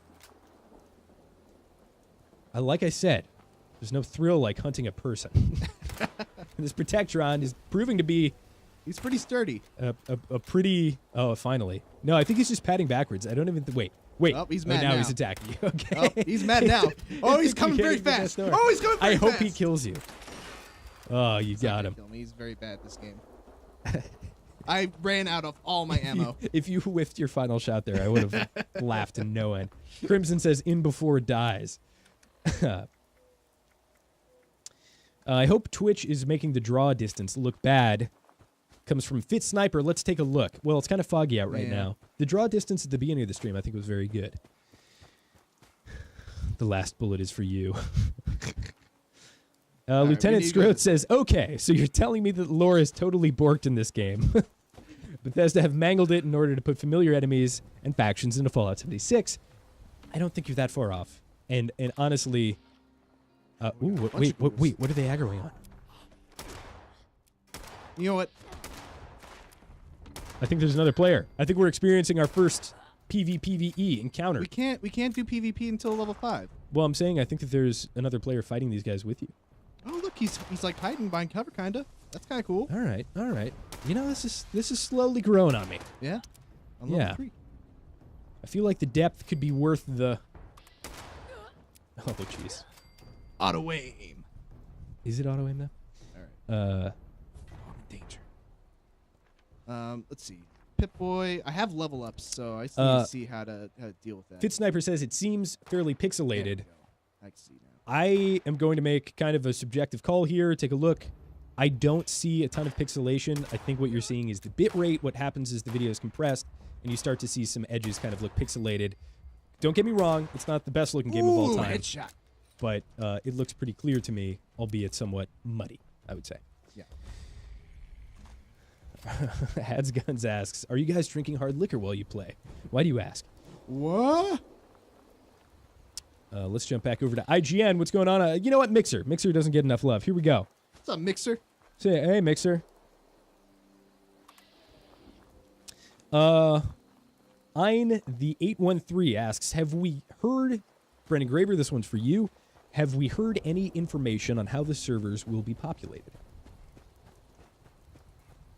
Like I said, there's no thrill like hunting a person. And this Protectron is proving to be... He's pretty sturdy. A pretty... Oh, finally. No, I think he's just padding backwards. I don't even... Wait. Oh, he's mad now. now. He's attacking you. Okay. Oh, he's mad now. Oh, he's coming very fast. Oh, he's coming very fast. I hope he kills you. Oh, you got him. Kill me. He's very bad at this game. I ran out of all my ammo. If you whiffed your final shot there, I would have laughed to no end. Crimson says, in before it dies. I hope Twitch is making the draw distance look bad. Comes from Fit Sniper. Let's take a look. Well, it's kind of foggy out right now. The draw distance at the beginning of the stream, I think, was very good. The last bullet is for you. Lieutenant Scroat says, okay, so you're telling me that lore is totally borked in this game. Bethesda have mangled it in order to put familiar enemies and factions into Fallout 76. I don't think you're that far off. And honestly... wait, what are they aggroing on? You know what? I think there's another player. I think we're experiencing our first PvPvE encounter. We can't do PvP until level 5. Well, I'm saying I think that there's another player fighting these guys with you. Oh, look, he's like hiding behind cover, kinda. That's kind of cool. All right. You know, this is slowly growing on me. Yeah. I'm level 3. I feel like the depth could be worth the... Oh, jeez. Auto aim. Is it auto aim though? All right. I'm in danger. Let's see. Pip-Boy. I have level ups, so I still need to see how to deal with that. Fit Sniper says it seems fairly pixelated. I can see now. I am going to make kind of a subjective call here. Take a look. I don't see a ton of pixelation. I think what you're seeing is the bit rate. What happens is the video is compressed, and you start to see some edges kind of look pixelated. Don't get me wrong. It's not the best looking game of all time. Headshot. But it looks pretty clear to me, albeit somewhat muddy. I would say. Yeah. Ads Guns asks, are you guys drinking hard liquor while you play? Why do you ask? What? Let's jump back over to IGN. What's going on? You know what? Mixer. Mixer doesn't get enough love. Here we go. What's up, Mixer? Say, hey, Mixer. Ein the 813 asks, have we heard, Brendan Graber, this one's for you. Have we heard any information on how the servers will be populated?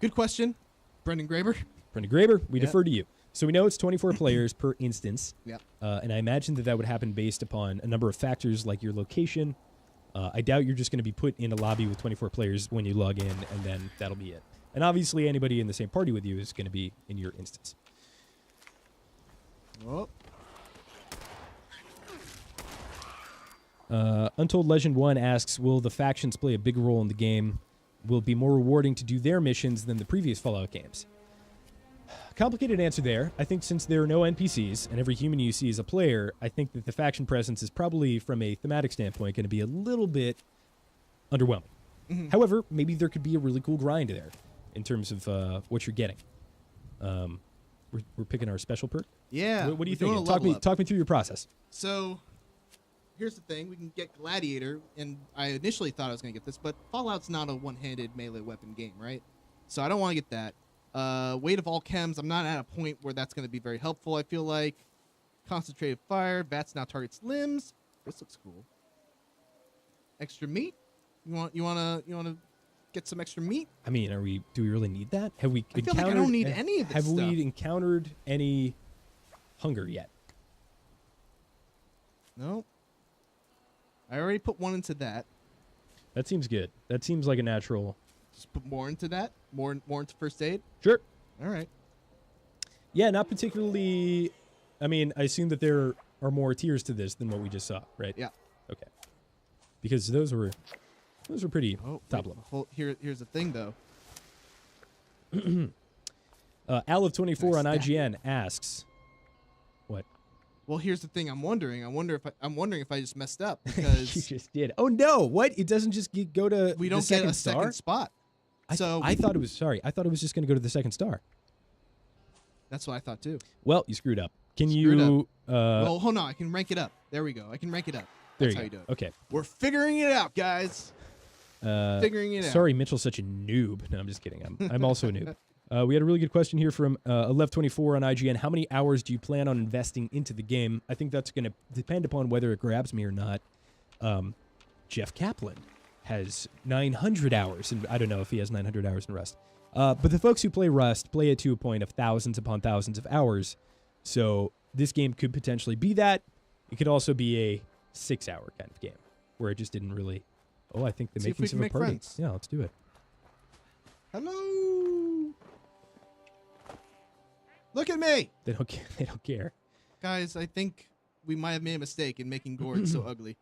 Good question, Brendan Graber. Brendan Graber, we Yep. defer to you. So we know it's 24 players per instance. Yep. And I imagine that would happen based upon a number of factors like your location. I doubt you're just going to be put in a lobby with 24 players when you log in, and then that'll be it. And obviously anybody in the same party with you is going to be in your instance. Oh. Untold Legend 1 asks, will the factions play a big role in the game? Will it be more rewarding to do their missions than the previous Fallout games? Complicated answer there. I think since there are no NPCs and every human you see is a player, I think that the faction presence is probably, from a thematic standpoint, going to be a little bit underwhelming. Mm-hmm. However, maybe there could be a really cool grind there in terms of what you're getting. We're picking our special perk. Yeah. What do you we're doing think? a level up. Talk me through your process. So, here's the thing. We can get Gladiator, and I initially thought I was going to get this, but Fallout's not a one-handed melee weapon game, right? So I don't want to get that. Weight of all chems, I'm not at a point where that's going to be very helpful, I feel like. Concentrated fire, VATS now targets limbs. This looks cool. Extra meat? You want to get some extra meat? I mean, do we really need that? Have we I feel like I don't need any of this Have stuff. we encountered any hunger yet? No. I already put one into that. That seems good. That seems like a natural. Just put more into that. More into first aid. Sure. All right. Yeah, not particularly. I mean, I assume that there are more tiers to this than what we just saw, right? Yeah. Okay. Because those were pretty top wait, level. Here's the thing, though. Aliv24 on Nice IGN asks, what? Well, here's the thing. I'm wondering if I just messed up because You just did. Oh no! What? It doesn't just go to we the don't get second a star? second spot. So I thought it was. Sorry, I thought it was just going to go to the second star. that's what I thought too. Well, you screwed up. Can Screwed you? Well, hold on. I can rank it up. There we go. I can rank it up. There That's you how go. you do it. Okay. We're figuring it out, guys. Figuring it out. Sorry, Mitchell's such a noob. No, I'm just kidding. I'm also a noob. We had a really good question here from 1124 on IGN. How many hours do you plan on investing into the game? I think that's going to depend upon whether it grabs me or not. Jeff Kaplan has 900 hours, and I don't know if he has 900 hours in Rust. But the folks who play Rust play it to a point of thousands upon thousands of hours. So this game could potentially be that. It could also be a 6-hour kind of game where it just didn't really. Oh, I think the See if we makings can of a make party. friends. Yeah, let's do it. Hello. Look at me, They don't care. They don't care. guys. I think we might have made a mistake in making Gord so ugly.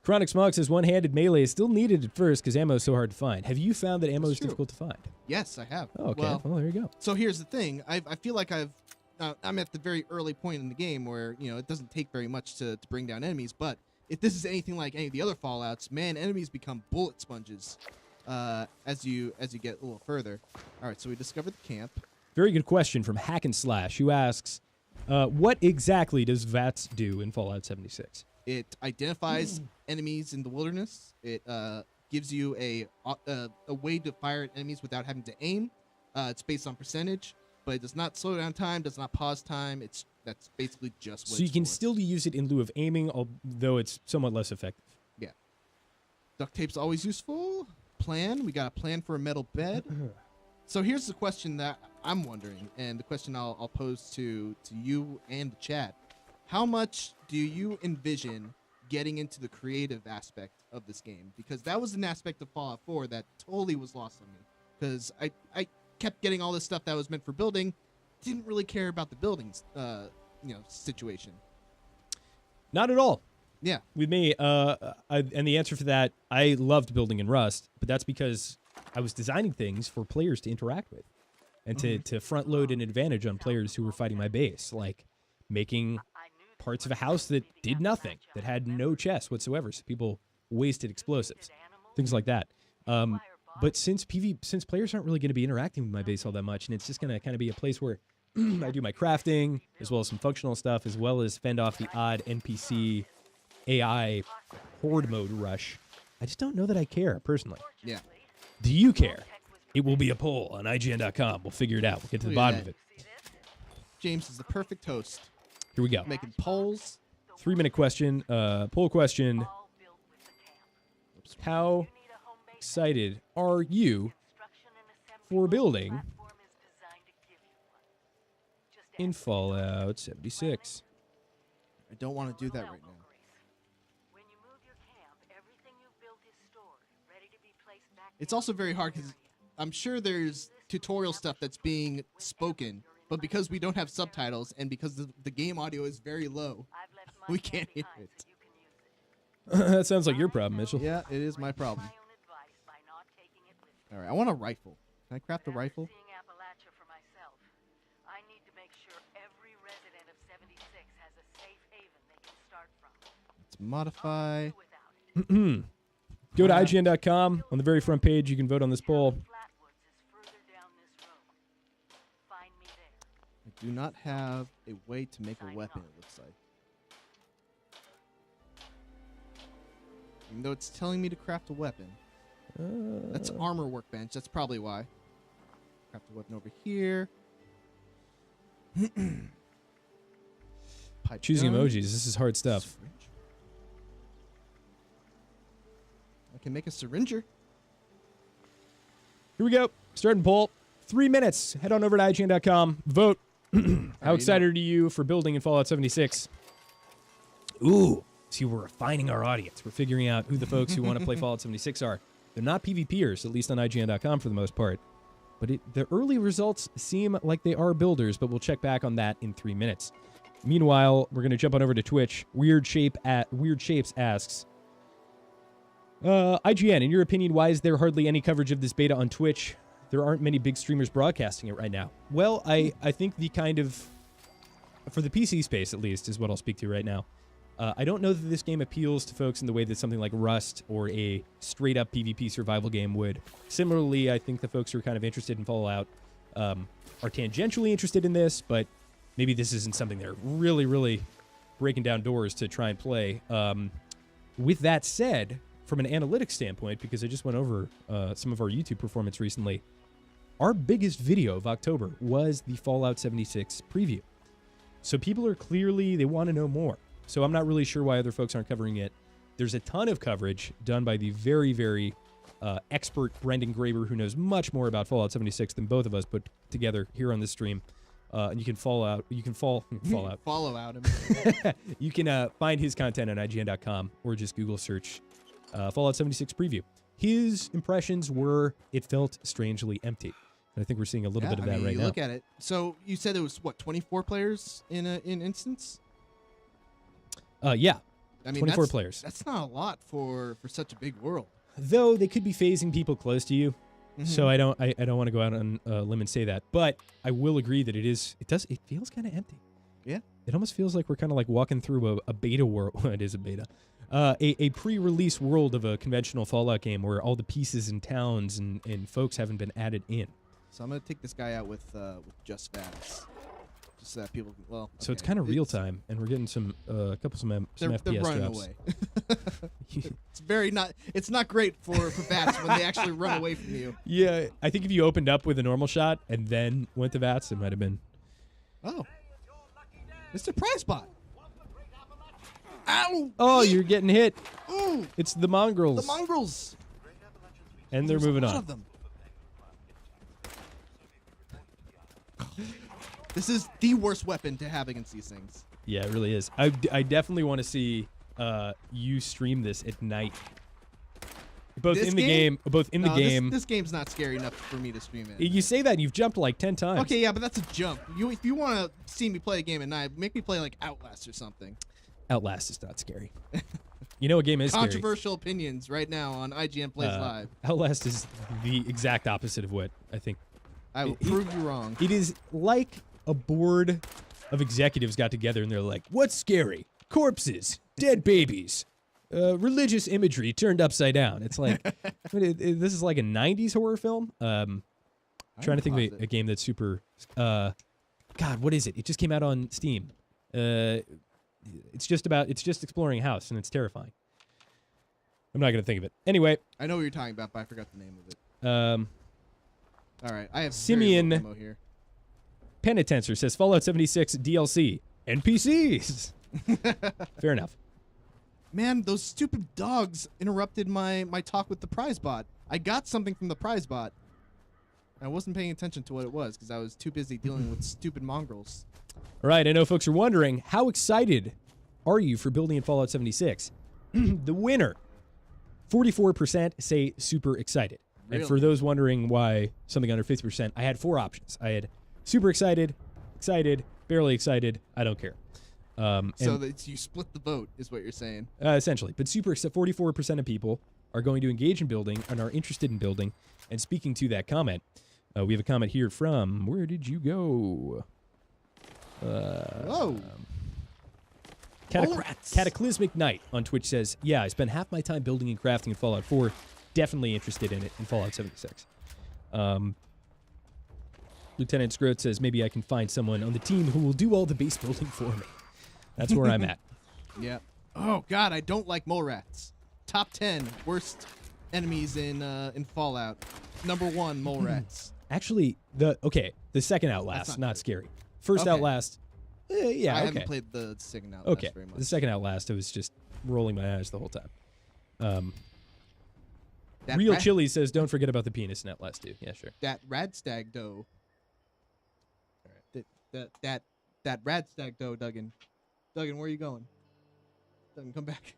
Chronic Smog says one-handed melee is still needed at first because ammo is so hard to find. Have you found that ammo That's is true. difficult to find? Yes, I have. Oh, okay. Well, Well, there you go. so here's the thing. I feel like I'm at the very early point in the game where it doesn't take very much to bring down enemies. But if this is anything like any of the other Fallouts, man, enemies become bullet sponges as you get a little further. All right, so we discovered the camp. Very good question from Hack and Slash, who asks, what exactly does VATS do in Fallout 76? It identifies enemies in the wilderness. It gives you a way to fire at enemies without having to aim. It's based on percentage, but it does not slow down time, does not pause time. That's basically just what So you it's can for. still use it in lieu of aiming, although it's somewhat less effective. Yeah. Duct tape's always useful. Plan. We got a plan for a metal bed. So here's the question that I'm wondering, and the question I'll pose to you and the chat. How much do you envision getting into the creative aspect of this game? Because that was an aspect of Fallout 4 that totally was lost on me. Because I kept getting all this stuff that was meant for building, didn't really care about the buildings, situation. Not at all. Yeah. With me, and the answer for that, I loved building in Rust, but that's because I was designing things for players to interact with and to front load an advantage on players who were fighting my base, like making parts of a house that did nothing, that had no chests whatsoever, so people wasted explosives, things like that. But since players aren't really going to be interacting with my base all that much, and it's just going to kind of be a place where I do my crafting, as well as some functional stuff, as well as fend off the odd NPC AI horde mode rush, I just don't know that I care, personally. Yeah. Do you care? It will be a poll on IGN.com. We'll figure it out. We'll get to the bottom of it. James is the perfect host. Here we go. Making polls. 3-minute question, poll question. How excited are you for building in Fallout 76? I don't want to do that right now. It's also very hard because I'm sure there's tutorial stuff that's being spoken, but because we don't have subtitles and because the game audio is very low, we can't hear it. That sounds like your problem, Mitchell. Yeah, it is my problem. All right, I want a rifle. Can I craft a rifle? Let's modify. Go to IGN.com. On the very front page, you can vote on this poll. I do not have a way to make a weapon, it looks like. Even though it's telling me to craft a weapon. That's armor workbench. That's probably why. Craft a weapon over here. Choosing emojis. This is hard stuff. Syringe. I can make a syringer. Here we go. Starting poll. 3 minutes. Head on over to IGN.com. Vote. How excited are you for building in Fallout 76? Ooh. See, we're refining our audience. We're figuring out who the folks who want to play Fallout 76 are. They're not PvPers, at least on IGN.com for the most part. But the early results seem like they are builders, but we'll check back on that in 3 minutes. Meanwhile, we're going to jump on over to Twitch. Weird Shapes asks, IGN, in your opinion, why is there hardly any coverage of this beta on Twitch? There aren't many big streamers broadcasting it right now. Well, I think the kind of, for the PC space at least, is what I'll speak to right now. I don't know that this game appeals to folks in the way that something like Rust or a straight-up PvP survival game would. Similarly, I think the folks who are kind of interested in Fallout are tangentially interested in this, but maybe this isn't something they're really, really breaking down doors to try and play. With that said, from an analytics standpoint, because I just went over some of our YouTube performance recently, our biggest video of October was the Fallout 76 preview. So people are clearly, they want to know more. So I'm not really sure why other folks aren't covering it. There's a ton of coverage done by the very, very expert Brendan Graber, who knows much more about Fallout 76 than both of us put together here on this stream. And you can follow out. You can follow out him. You can find his content on IGN.com or just Google search Fallout 76 preview. His impressions were it felt strangely empty. And I think we're seeing a little bit of that right now. Look at it. So you said it was what, 24 players in instance? Yeah. I mean, 24 players. That's not a lot for such a big world. Though they could be phasing people close to you. So I don't want to go out on a limb and say that, but I will agree that it feels kind of empty. Yeah. It almost feels like we're kind of like walking through a beta world. It is a beta. A pre-release world of a conventional Fallout game where all the pieces and towns and folks haven't been added in. So I'm going to take this guy out with just VATS. Just so that people can, well. So it's kind of real time, and we're getting some FPS they're running drops. Away. It's not great for VATS when they actually run away from you. Yeah, I think if you opened up with a normal shot and then went to VATS, it might have been. Oh. Mr. Prizebot. Ow! Oh, you're getting hit. Ooh. It's the mongrels. The mongrels. And they're moving There's a lot on. of them. This is the worst weapon to have against these things. Yeah, it really is. I definitely want to see you stream this at night. Both This in the game? game. This game's not scary enough for me to stream it. You say that and you've jumped like 10 times. Okay, yeah, but that's a jump. If you want to see me play a game at night, make me play like Outlast or something. Outlast is not scary. You know what game is Controversial opinions right now on IGN Plays Live. Outlast is the exact opposite of what I think. I will prove you wrong. It is like a board of executives got together and they're like, what's scary? Corpses, dead babies. religious imagery turned upside down. It's like this is like a '90s horror film. Trying to think of a game that's super. God, what is it? It just came out on Steam. It's just exploring a house, and it's terrifying. I'm not gonna think of it. Anyway, I know what you're talking about, but I forgot the name of it. All right, I have Simeon very little ammo here. Penitencer says Fallout 76 DLC NPCs. Fair enough. Man, those stupid dogs interrupted my talk with the prize bot. I got something from the prize bot. I wasn't paying attention to what it was because I was too busy dealing with stupid mongrels. All right, I know folks are wondering, how excited are you for building in Fallout 76? The winner, 44% say super excited. Really? And for those wondering why something under 50%, I had 4 options. I had super excited, excited, barely excited, I don't care. So that you split the vote is what you're saying. Essentially. But 44% of people are going to engage in building and are interested in building. And speaking to that comment, we have a comment here from, where did you go? Whoa. Cataclysmic Knight on Twitch says, yeah, I spent half my time building and crafting in Fallout 4. Definitely interested in it in Fallout 76. Lieutenant Scroat says, maybe I can find someone on the team who will do all the base building for me. That's where I'm at. Yeah. Oh, God, I don't like mole rats. Top 10 worst enemies in Fallout. Number 1, mole rats. Actually, the second Outlast, not scary. First Outlast, yeah, I haven't played the second Outlast very much. The second Outlast, I was just rolling my eyes the whole time. Real Chili says, don't forget about the penis in Outlast 2. Yeah, sure. That radstag dough. That radstag dough, Duggan. Duggan, where are you going? Duggan, come back.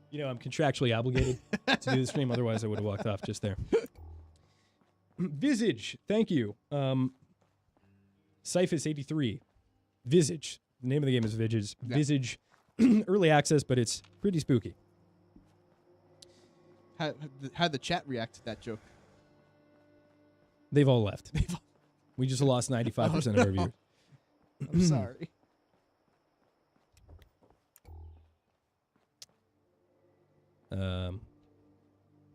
You know, I'm contractually obligated to do the stream, otherwise I would have walked off just there. Visage, thank you. Cyphus83. Visage. The name of the game is Visage. Yeah. Visage. Early access, but it's pretty spooky. How'd the chat react to that joke? They've all left. We just lost 95% of our viewers. I'm sorry.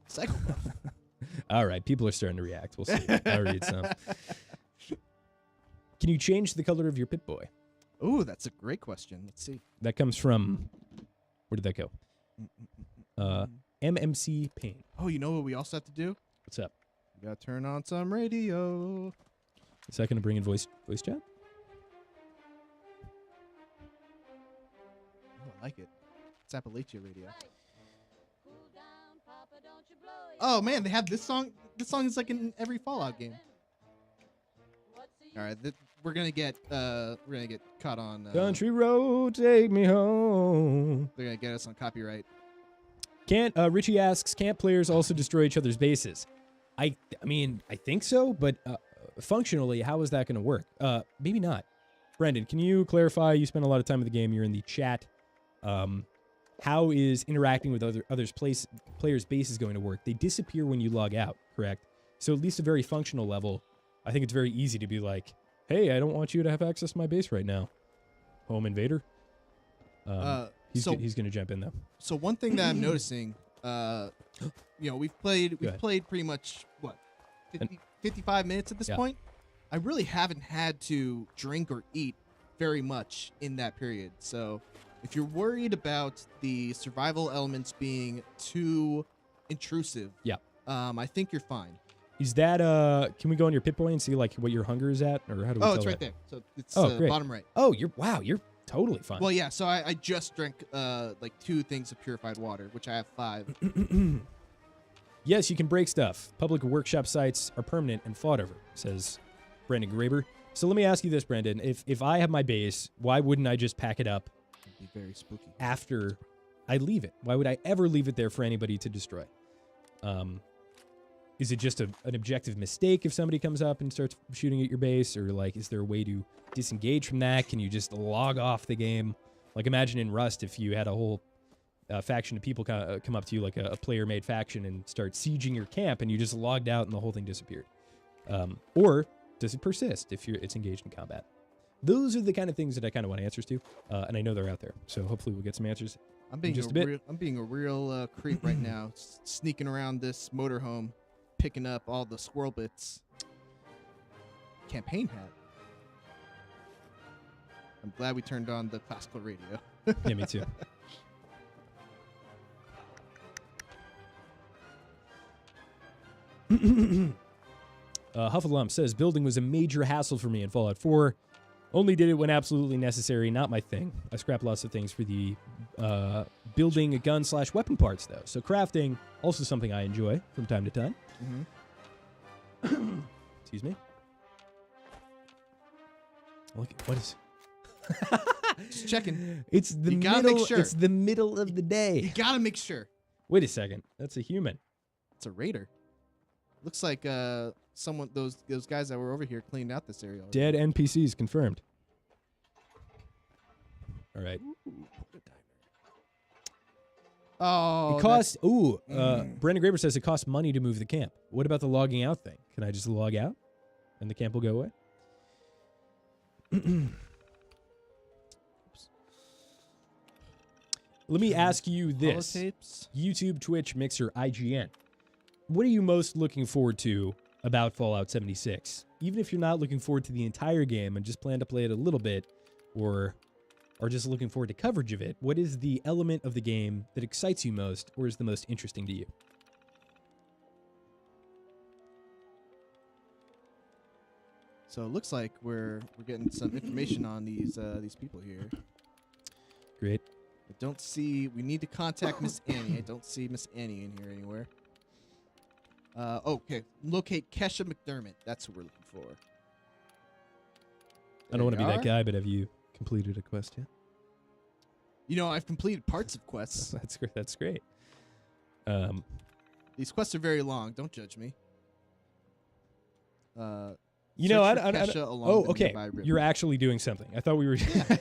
Psychopath. All right, people are starting to react. We'll see. I'll read some. Can you change the color of your Pip-Boy? Ooh, that's a great question. Let's see. That comes from... Where did that go? MMC Pain. Oh, you know what we also have to do? What's up? We gotta turn on some radio. Is that going to bring in voice chat? Oh, I like it. It's Appalachia radio. Oh man, they have this song. This song is like in every Fallout game. All right, we're gonna get caught on. Country road, take me home. They're gonna get us on copyright. Richie asks, can't players also destroy each other's bases? I mean, I think so, but functionally, how is that going to work? Maybe not. Brendan, can you clarify? You spend a lot of time in the game. You're in the chat. How is interacting with players' bases going to work? They disappear when you log out, correct? So at least a very functional level, I think it's very easy to be like, hey, I don't want you to have access to my base right now. Home invader. He's going to jump in though. So one thing that I'm noticing, we've played pretty much what 55 minutes at this point. I really haven't had to drink or eat very much in that period. So if you're worried about the survival elements being too intrusive, I think you're fine. Is that can we go on your Pip-Boy and see like what your hunger is at, or how do we tell it's right that? there. So it's great. bottom right. Oh, you're totally fine. Well, yeah. So I just drank like 2 things of purified water, which I have 5. Yes, you can break stuff. Public workshop sites are permanent and fought over, says Brandon Graber. So let me ask you this, Brandon. If I have my base, why wouldn't I just pack it up? It'd be very spooky. After I leave it. Why would I ever leave it there for anybody to destroy? Is it just an objective mistake if somebody comes up and starts shooting at your base? Or, like, is there a way to disengage from that? Can you just log off the game? Like, imagine in Rust if you had a whole faction of people come up to you, like a player-made faction, and start sieging your camp, and you just logged out and the whole thing disappeared. Or does it persist if it's engaged in combat? Those are the kind of things that I kind of want answers to, and I know they're out there. So hopefully we'll get some answers. I'm being just a bit. I'm being a real creep right now, sneaking around this motorhome, picking up all the squirrel bits. Campaign hat. I'm glad we turned on the classical radio. Yeah, me too. Huffalump says, building was a major hassle for me in Fallout 4. Only did it when absolutely necessary, not my thing. I scrap lots of things for the building a gun/weapon parts, though. So crafting, also something I enjoy from time to time. Mm-hmm. Excuse me. Look, what is... Just checking. It's the You gotta middle. make sure. It's the middle of the day. You gotta make sure. Wait a second. That's a human. It's a raider. Looks like someone those guys that were over here cleaned out this area already. Dead NPCs confirmed. All right. Oh, It costs. Brandon Graber says it costs money to move the camp. What about the logging out thing? Can I just log out, and the camp will go away? Let me ask you this: Holotapes? YouTube, Twitch, Mixer, IGN. What are you most looking forward to about Fallout 76? Even if you're not looking forward to the entire game and just plan to play it a little bit, or are just looking forward to coverage of it, what is the element of the game that excites you most or is the most interesting to you? So it looks like we're getting some information on these people here. Great. I don't see. We need to contact Miss Annie. I don't see Miss Annie in here anywhere. Okay. Locate Kesha McDermott. That's who we're looking for. I don't want to be There that you guy, but have you completed a quest yet? You know, I've completed parts of quests. That's great. That's great. These quests are very long. Don't judge me. You know, search I for don't. Kesha along Oh, the okay. nearby river. You're actually doing something. I thought we were.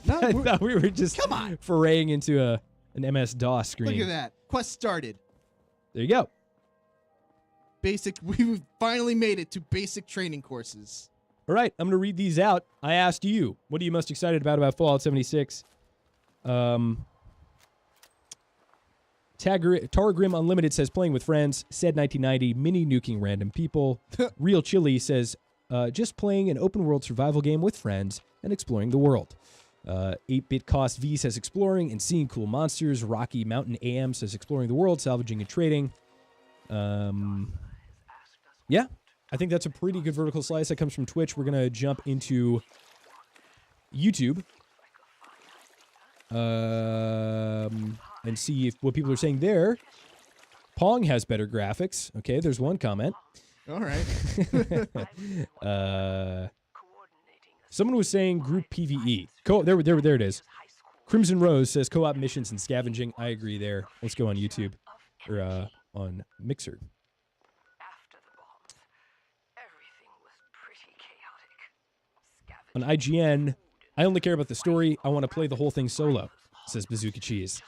No, I thought we were just Come on. foraying into an MS DOS screen. Look at that. Quest started. There you go. Basic. We've finally made it to basic training courses. All right, I'm going to read these out. I asked you, what are you most excited about Fallout 76? Targrim Unlimited says playing with friends. Said 1990, mini nuking random people. Real Chili says just playing an open world survival game with friends and exploring the world. 8-Bit Cost V says exploring and seeing cool monsters. Rocky Mountain AM says exploring the world, salvaging and trading. Yeah, I think that's a pretty good vertical slice that comes from Twitch. We're going to jump into YouTube and see what people are saying there. Pong has better graphics. Okay, there's one comment. All right. Someone was saying group PvE. There it is. Crimson Rose says co-op missions and scavenging. I agree there. Let's go on YouTube or on Mixer. On IGN, I only care about the story. I want to play the whole thing solo, says Bazooka Cheese.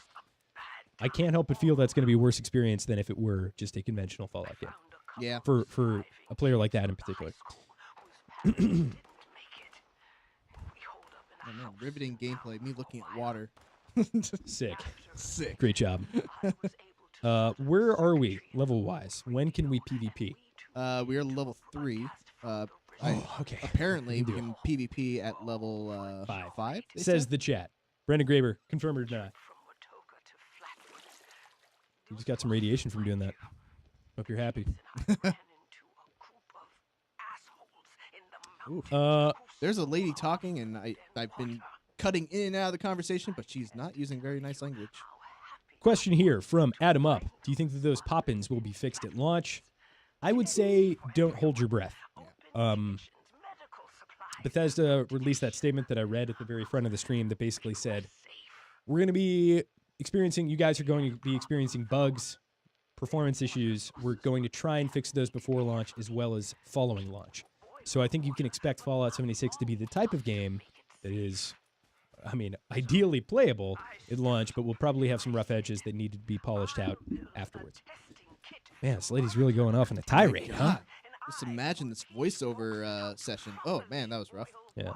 I can't help but feel that's going to be a worse experience than if it were just a conventional Fallout game. Yeah. For a player like that in particular. Oh, man, riveting gameplay. Me looking at water. Sick. Sick. Great job. Where are we level-wise? When can we PvP? We are level 3. Okay. Apparently, we can PvP at level 5. Says the chat. Brandon Graber, confirm or not. You just got some radiation from doing that. Hope you're happy. There's a lady talking, and I've been cutting in and out of the conversation, but she's not using very nice language. Question here from Adam Up. Do you think that those pop-ins will be fixed at launch? I would say don't hold your breath. Bethesda released that statement that I read at the very front of the stream that basically said, we're going to be you guys are going to be experiencing bugs, performance issues. We're going to try and fix those before launch as well as following launch. So I think you can expect Fallout 76 to be the type of game that is, ideally playable at launch, but will probably have some rough edges that need to be polished out afterwards. Man, this lady's really going off on a tirade, huh? Just imagine this voiceover session. Oh, man, that was rough. Yeah.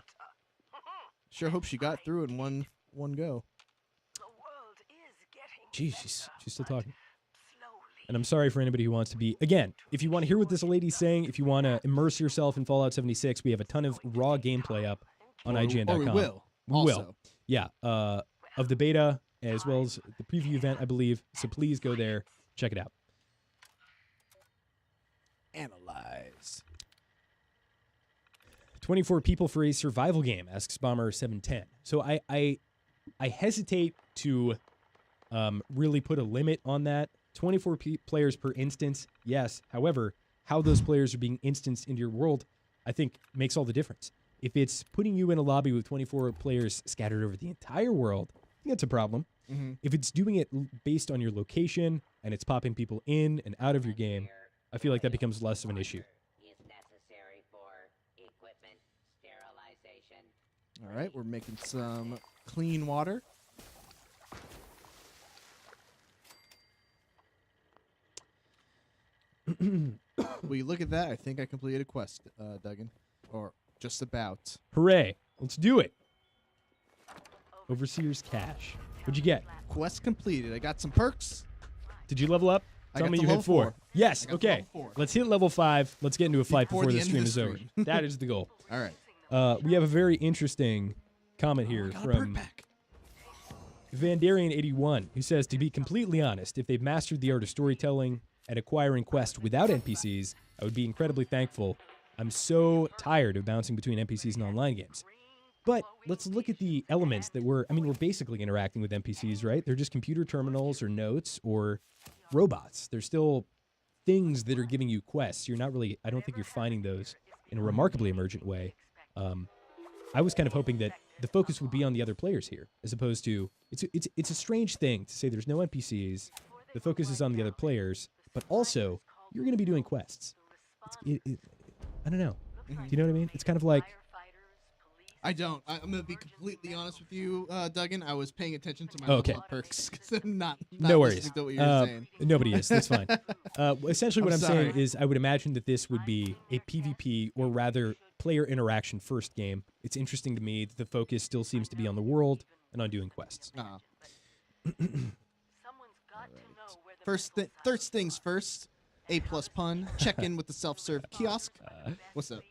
Sure hope she got through in one go. Jeez, she's still talking. And I'm sorry for anybody who wants to be... Again, if you want to hear what this lady's saying, if you want to immerse yourself in Fallout 76, we have a ton of raw gameplay up on IGN.com. Or we will. We will. Yeah. Of the beta, as well as the preview event, I believe. So please go there. Check it out. Analyze. 24 people for a survival game, asks Bomber710. So I hesitate to really put a limit on that. 24 players per instance, yes. However, how those players are being instanced into your world, I think, makes all the difference. If it's putting you in a lobby with 24 players scattered over the entire world, I think that's a problem. Mm-hmm. If it's doing it based on your location and it's popping people in and out of your game, I feel like that becomes less of an issue. All right, we're making some clean water. Will you look at that? I think I completed a quest, Duggan. Or just about. Hooray. Let's do it. Overseer's Cache. What'd you get? Quest completed. I got some perks. Did you level up? Tell me you hit 4. Yes, okay. Let's hit level 5. Let's get into a fight before the stream is over. That is the goal. All right. We have a very interesting comment here from Vandarian81, who says, to be completely honest, if they've mastered the art of storytelling and acquiring quests without NPCs, I would be incredibly thankful. I'm so tired of bouncing between NPCs and online games. But let's look at the elements that we're basically interacting with NPCs, right? They're just computer terminals or notes or robots. They're still things that are giving you quests. You're not really, I don't think you're finding those in a remarkably emergent way. I was kind of hoping that the focus would be on the other players here, as opposed to, it's a strange thing to say there's no NPCs, the focus is on the other players, but also, you're going to be doing quests. I don't know. Do you know what I mean? It's kind of like... I don't. I'm going to be completely honest with you, Duggan. I was paying attention to my level up perks because I'm not no worries. To what you were saying. Nobody is. That's fine. Essentially, what I'm sorry. saying is I would imagine that this would be a PvP, or rather, player interaction first game. It's interesting to me that the focus still seems to be on the world and on doing quests. First things first. A+ pun. Check in with the self-serve kiosk. What's up?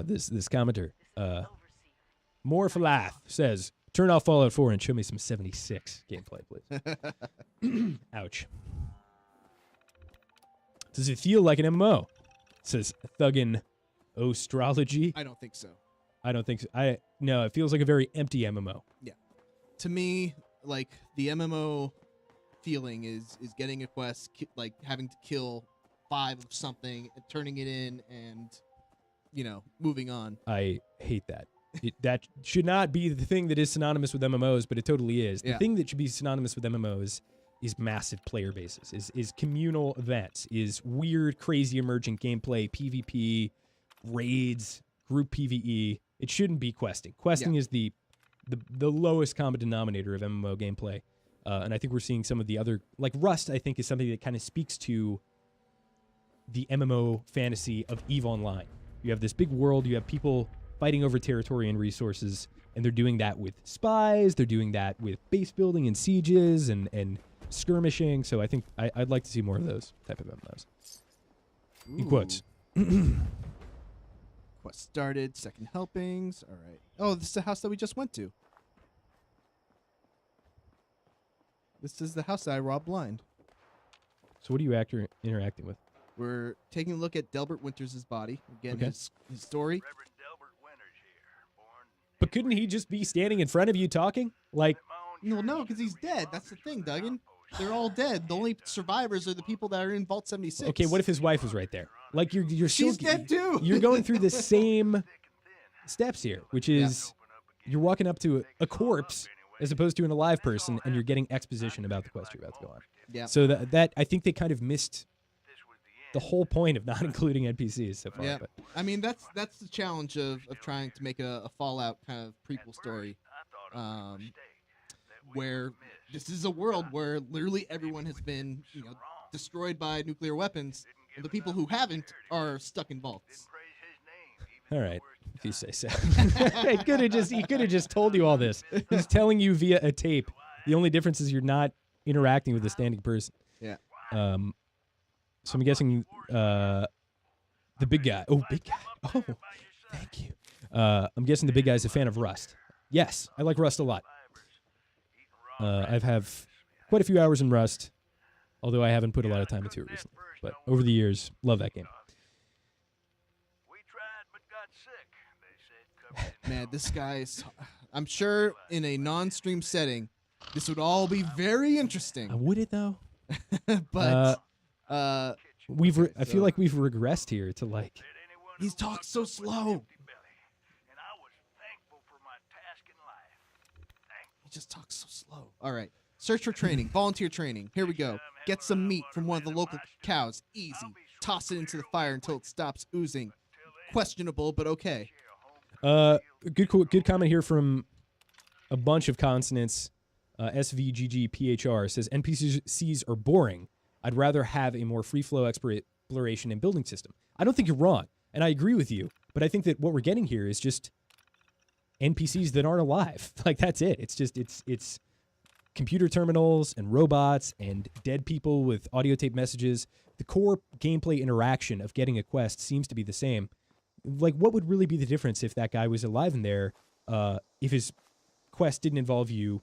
This commenter, More for Life, says, turn off Fallout 4 and show me some 76 gameplay, please. Ouch. Does it feel like an MMO? Says Thuggin Ostrology. I don't think so. I don't think so. No, it feels like a very empty MMO. Yeah. To me, like, the MMO feeling is getting a quest, like having to kill 5 of something and turning it in and, moving on. I hate that. That should not be the thing that is synonymous with MMOs, but it totally is. The thing that should be synonymous with MMOs is massive player bases, is communal events, is weird, crazy emergent gameplay, PvP, raids, group PvE. It shouldn't be questing. Questing is the lowest common denominator of MMO gameplay. And I think we're seeing some of the other, like Rust, I think, is something that kind of speaks to the MMO fantasy of EVE Online. You have this big world, you have people fighting over territory and resources, and they're doing that with spies, they're doing that with base building and sieges and skirmishing, so I think I'd like to see more of those type of MMOs. In quotes. Quest started, second helpings, all right. Oh, this is the house that we just went to. This is the house that I robbed blind. So what are you interacting with? We're taking a look at Delbert Winters' body. Again, his story. But couldn't he just be standing in front of you talking? Like, no, because he's dead. That's the thing, Duggan. They're all dead. The only survivors are the people that are in Vault 76. Okay, what if his wife was right there? Like, you're She's dead too. You're going through the same steps here, which is you're walking up to a corpse as opposed to an alive person, and you're getting exposition about the quest you're about to go on. Yeah. So that I think they kind of missed the whole point of not including NPCs so far. Yeah. But. I mean, that's the challenge of trying to make a Fallout kind of prequel story, where this is a world where literally everyone has been, destroyed by nuclear weapons, and the people who haven't are stuck in vaults. All right, if you say so. He could have just told you all this. He's telling you via a tape. The only difference is you're not interacting with a standing person. Yeah. So I'm guessing the big guy. Oh, big guy. Oh, thank you. I'm guessing the big guy's a fan of Rust. Yes, I like Rust a lot. I've have quite a few hours in Rust, although I haven't put a lot of time into it recently. But over the years, love that game. Man, this guy's... I'm sure in a non-stream setting, this would all be very interesting. Would it, though? But... I feel like we've regressed here to, like... He talks so slow. He just talks so slow. All right. Search for training. Volunteer training. Here we go. Get some meat from one of the local cows. Easy. Toss it into the fire until it stops oozing. Questionable, but okay. Good comment here from a bunch of consonants. SVGGPHR says, NPCs are boring. I'd rather have a more free-flow exploration and building system. I don't think you're wrong, and I agree with you, but I think that what we're getting here is just NPCs that aren't alive. Like, that's it. It's just, it's computer terminals and robots and dead people with audio tape messages. The core gameplay interaction of getting a quest seems to be the same. Like, what would really be the difference if that guy was alive in there, if his quest didn't involve you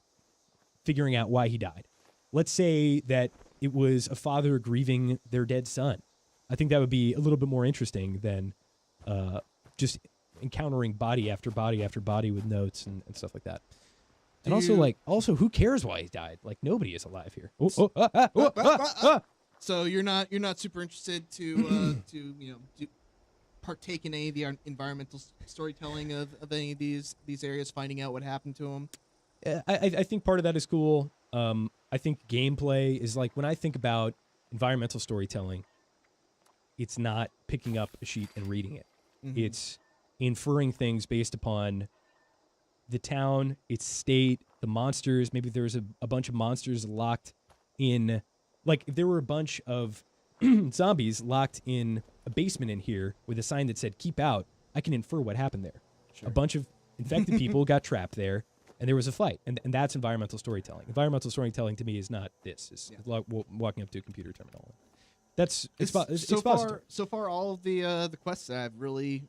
figuring out why he died? Let's say that it was a father grieving their dead son. I think that would be a little bit more interesting than just encountering body after body after body with notes and stuff like that. And also, who cares why he died? Like, nobody is alive here. So you're not super interested to partake in any of the environmental storytelling of any of these areas, finding out what happened to them? I think part of that is cool. I think gameplay is like, when I think about environmental storytelling, it's not picking up a sheet and reading it. Mm-hmm. It's inferring things based upon the town, its state, the monsters. Maybe there was a bunch of monsters locked in, like if there were a bunch of zombies locked in a basement in here with a sign that said "keep out," I can infer what happened there. Sure. A bunch of infected people got trapped there, and there was a fight, and that's environmental storytelling. Environmental storytelling to me is not this. It's like walking up to a computer terminal. It's so far all of the quests that I've really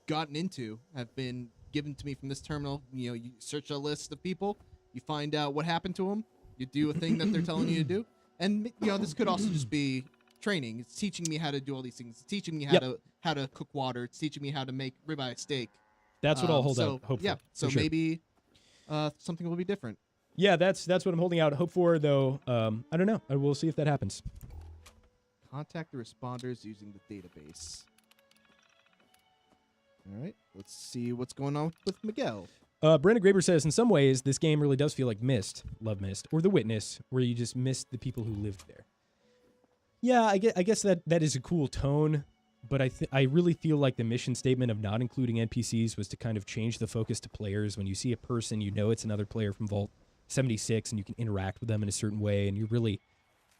gotten into have been given to me from this terminal. You search a list of people, you find out what happened to them, you do a thing that they're telling you to do, and this could also just be training. It's teaching me how to do all these things. It's teaching me how to cook water. It's teaching me how to make ribeye steak. That's what I'll hold out hope for. Yeah, so sure. Maybe something will be different. Yeah, that's what I'm holding out hope for, though. I don't know. We'll see if that happens. Contact the responders using the database. All right, let's see what's going on with Miguel. Brandon Graber says, in some ways, this game really does feel like Myst, Love Myst, or The Witness, where you just missed the people who lived there. Yeah, I guess that is a cool tone, but I really feel like the mission statement of not including NPCs was to kind of change the focus to players. When you see a person, it's another player from Vault 76, and you can interact with them in a certain way, and you really,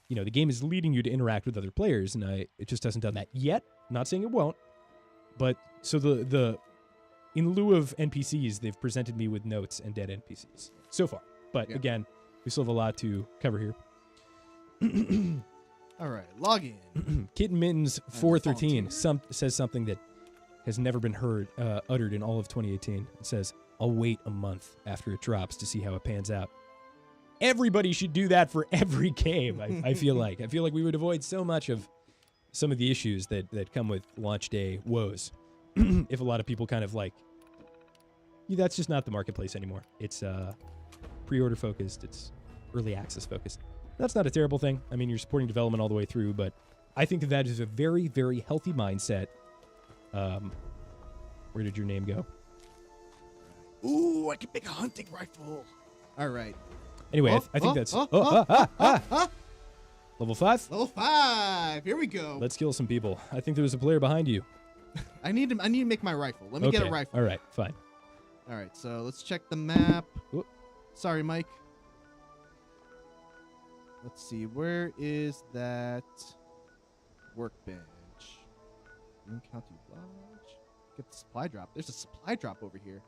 the game is leading you to interact with other players, and it just hasn't done that yet. I'm not saying it won't, but so the in lieu of NPCs, they've presented me with notes and dead NPCs so far. But again, we still have a lot to cover here. All right, log in. Kitten Mittens 413 says something that has never been uttered in all of 2018. It says, "I'll wait a month after it drops to see how it pans out." Everybody should do that for every game. I feel like we would avoid so much of some of the issues that come with launch day woes. If a lot of people kind of that's just not the marketplace anymore. It's pre-order focused. It's early access focused. That's not a terrible thing. I mean, you're supporting development all the way through, but I think that is a very, very healthy mindset. Where did your name go? Ooh, I can make a hunting rifle. All right. Anyway, I think that's... Level 5? Level 5. Here we go. Let's kill some people. I think there was a player behind you. I need to make my rifle. Let me get a rifle. All right, fine. All right, so let's check the map. Whoop. Sorry, Mike. Let's see. Where is that workbench? Green County Lodge. get the supply drop. There's a supply drop over here.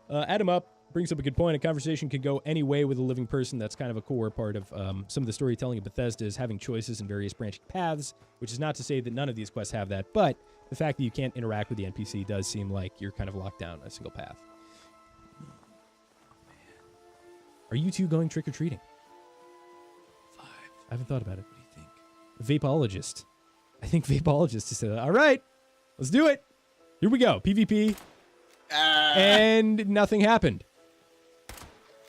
Adam Up brings up a good point. A conversation can go any way with a living person. That's kind of a core part of some of the storytelling of Bethesda is having choices in various branching paths, which is not to say that none of these quests have that, but the fact that you can't interact with the NPC does seem like you're kind of locked down on a single path. Are you two going trick-or-treating? 5. I haven't thought about it. What do you think? Vapeologist. I think Vapeologist is all right, let's do it. Here we go. PvP. And nothing happened.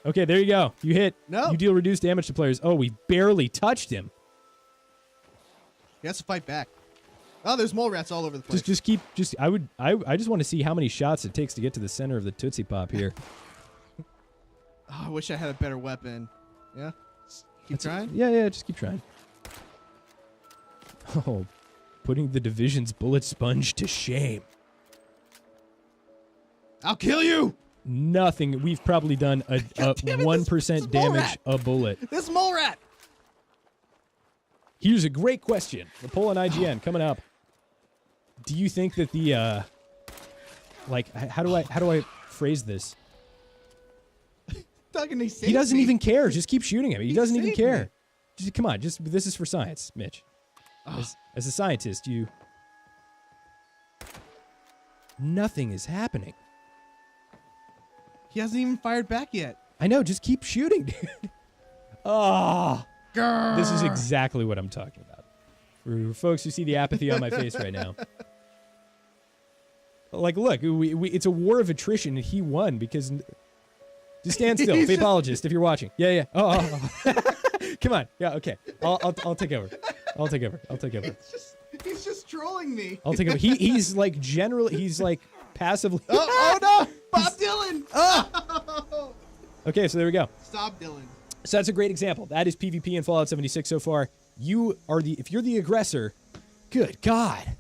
Okay, there you go. You hit. No. You deal reduced damage to players. Oh, we barely touched him. He has to fight back. Oh, there's mole rats all over the place. I just want to see how many shots it takes to get to the center of the Tootsie Pop here. Oh, I wish I had a better weapon. Yeah? Keep trying? Yeah, just keep trying. Oh, putting the Division's bullet sponge to shame. I'll kill you! Nothing. We've probably done a 1% damage a bullet. This mole rat! Here's a great question. The poll on IGN coming up. Do you think that the how do I phrase this? He doesn't even care. Just keep shooting him. He doesn't even care. Just, come on. This is for science, Mitch. As a scientist, nothing is happening. He hasn't even fired back yet. I know. Just keep shooting, dude. Oh, this is exactly what I'm talking about. For folks who see the apathy on my face right now. Like, look, it's a war of attrition, and he won because... Just stand still, Vapeologist, if you're watching. Yeah. Oh. Come on. Yeah, okay. I'll take over. I'll take over. He's just trolling me. I'll take over. He's like passively... Oh no! Bob Dylan! Oh! Okay, so there we go. Stop Dylan. So that's a great example. That is PvP in Fallout 76 so far. If you're the aggressor, good God,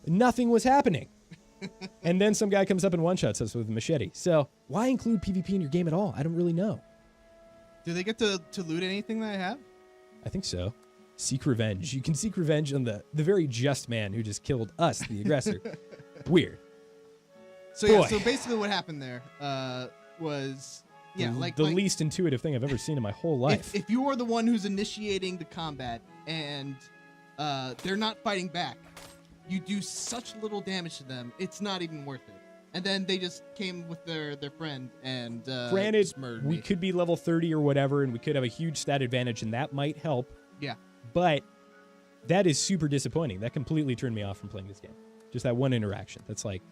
nothing was happening. And then some guy comes up and one-shots us with a machete. So why include PvP in your game at all? I don't really know. Do they get to loot anything that I have? I think so. Seek revenge. You can seek revenge on the very just man who just killed us, the aggressor. Weird. So yeah, so basically what happened there was... Yeah, the least intuitive thing I've ever seen in my whole life. If you are the one who's initiating the combat and they're not fighting back, you do such little damage to them, it's not even worth it. And then they just came with their friend and granted, we could be level 30 or whatever, and we could have a huge stat advantage, and that might help. Yeah. But that is super disappointing. That completely turned me off from playing this game. Just that one interaction. That's like...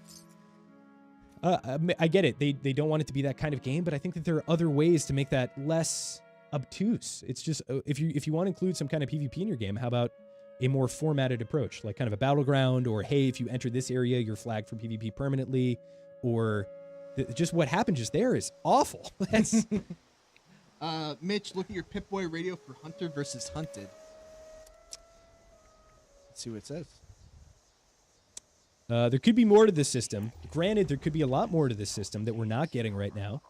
I get it. They don't want it to be that kind of game, but I think that there are other ways to make that less obtuse. It's just if you want to include some kind of PvP in your game, how about a more formatted approach, like kind of a battleground, or hey, if you enter this area, you're flagged for PvP permanently, or just what happened just there is awful. That's Mitch, look at your Pip-Boy radio for Hunter versus Hunted. Let's see what it says. There could be more to this system. Granted, there could be a lot more to this system that we're not getting right now.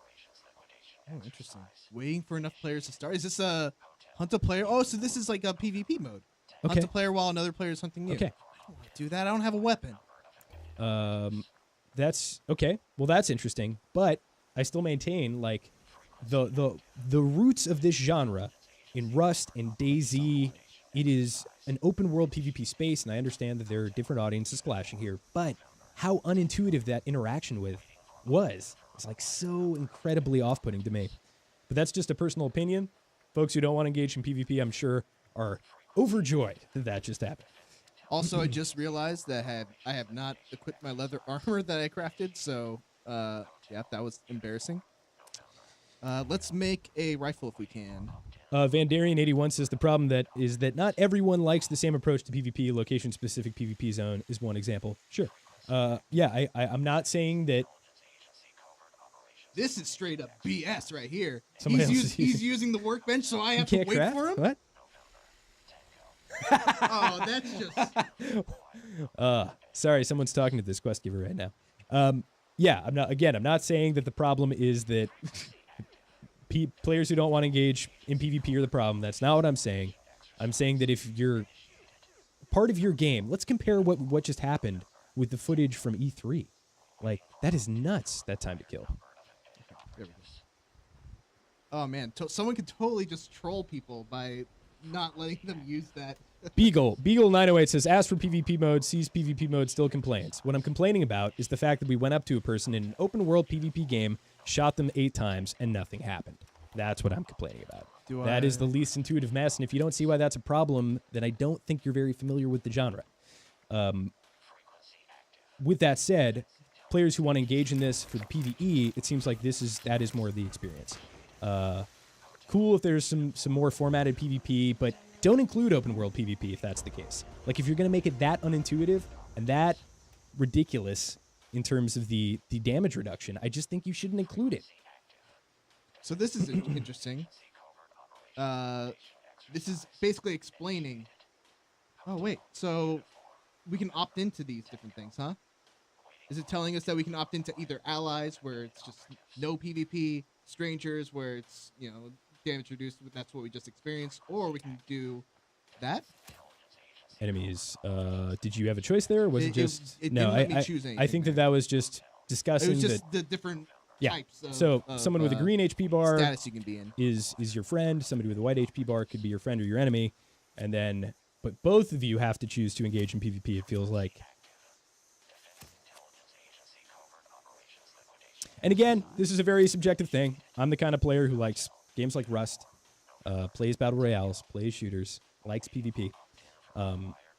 Oh, interesting. Waiting for enough players to start. Is this a hunt a player? Oh, so this is like a PvP mode. Okay. Hunt a player while another player is hunting you. Okay. I don't want to do that. I don't have a weapon. That's okay. Well, that's interesting, but I still maintain like the roots of this genre in Rust and DayZ. It is an open world PvP space, and I understand that there are different audiences clashing here, but how unintuitive that interaction was like so incredibly off-putting to me. But that's just a personal opinion. Folks who don't want to engage in PvP, I'm sure, are overjoyed that just happened. Also, I just realized that I have not equipped my leather armor that I crafted, so yeah, that was embarrassing. Let's make a rifle if we can. Vandarian81 says the problem is that not everyone likes the same approach to PvP. Location-specific PvP zone is one example. Sure. Yeah, I'm not saying that... This is straight up BS right here. He's using the workbench, so I have to wait for him? What? Oh, that's just... Sorry, someone's talking to this quest giver right now. Yeah, I'm not saying that the problem is that... players who don't want to engage in PvP are the problem. That's not what I'm saying. I'm saying that if you're part of your game, let's compare what just happened with the footage from E3. Like, that is nuts, that time to kill. There we go. Oh man, someone could totally just troll people by not letting them use that. Beagle 908 says, ask for PvP mode, sees PvP mode, still complains. What I'm complaining about is the fact that we went up to a person in an open world PvP game, shot them 8 times, and nothing happened. That's what I'm complaining about. That is the least intuitive mess, and if you don't see why that's a problem, then I don't think you're very familiar with the genre. With that said, players who want to engage in this for the PvE, it seems like that is more of the experience. Cool if there's some more formatted PvP, but don't include open world PvP if that's the case. Like, if you're going to make it that unintuitive and that ridiculous in terms of the damage reduction, I just think you shouldn't include it. So this is interesting. This is basically explaining. Oh wait, so we can opt into these different things, huh? Is it telling us that we can opt into either allies, where it's just no PvP, strangers, where it's, damage reduced, that's what we just experienced, or we can do that? Enemies. Did you have a choice there, or was it just... It didn't let me choose anything. I think that was just discussing... It was just the different types of... So someone with a green HP bar status you can be in is your friend. Somebody with a white HP bar could be your friend or your enemy. And then... But both of you have to choose to engage in PvP, it feels like. And again, this is a very subjective thing. I'm the kind of player who likes games like Rust, plays Battle Royales, plays shooters, likes PvP.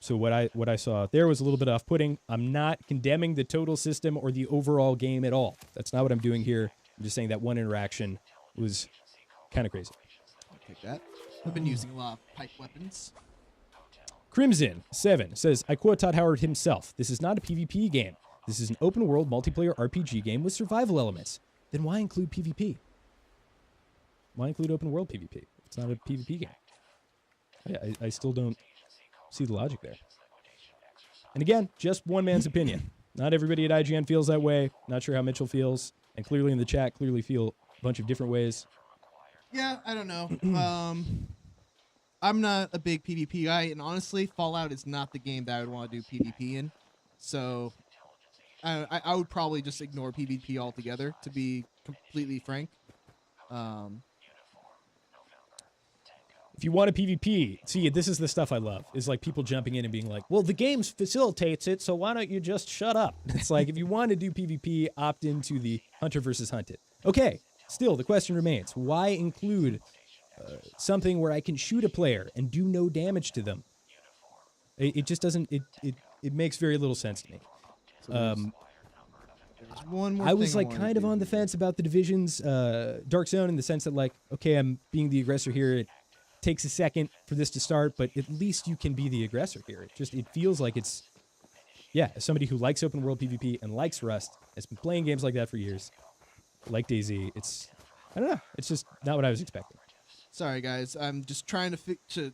So what I saw there was a little bit off-putting. I'm not condemning the total system or the overall game at all. That's not what I'm doing here. I'm just saying that one interaction was kind of crazy. I'll take that. I've been using a lot of pipe weapons. Crimson7 says, I quote Todd Howard himself, "This is not a PvP game. This is an open-world multiplayer RPG game with survival elements. Then why include PvP? Why include open-world PvP? It's not a PvP game." I still don't see the logic there. And again, just one man's opinion. Not everybody at IGN feels that way. Not sure how Mitchell feels. And clearly in the chat, clearly feel a bunch of different ways. Yeah, I don't know. I'm not a big PvP guy, and honestly, Fallout is not the game that I would want to do PvP in. So I would probably just ignore PvP altogether, to be completely frank. If you want a PvP, see, this is the stuff I love, is like people jumping in and being like, well, the game facilitates it, so why don't you just shut up? It's like, if you want to do PvP, opt into the hunter versus hunted. Okay, still, the question remains, why include something where I can shoot a player and do no damage to them? It just doesn't, it makes very little sense to me. So there's one more I was thing like kind of on the fence about the Division's Dark Zone, in the sense that, like, okay, I'm being the aggressor here. It takes a second for this to start, but at least you can be the aggressor here. It feels like it's, yeah, as somebody who likes open world PvP and likes Rust, has been playing games like that for years, like DayZ, I don't know, it's just not what I was expecting. Sorry, guys. I'm just trying to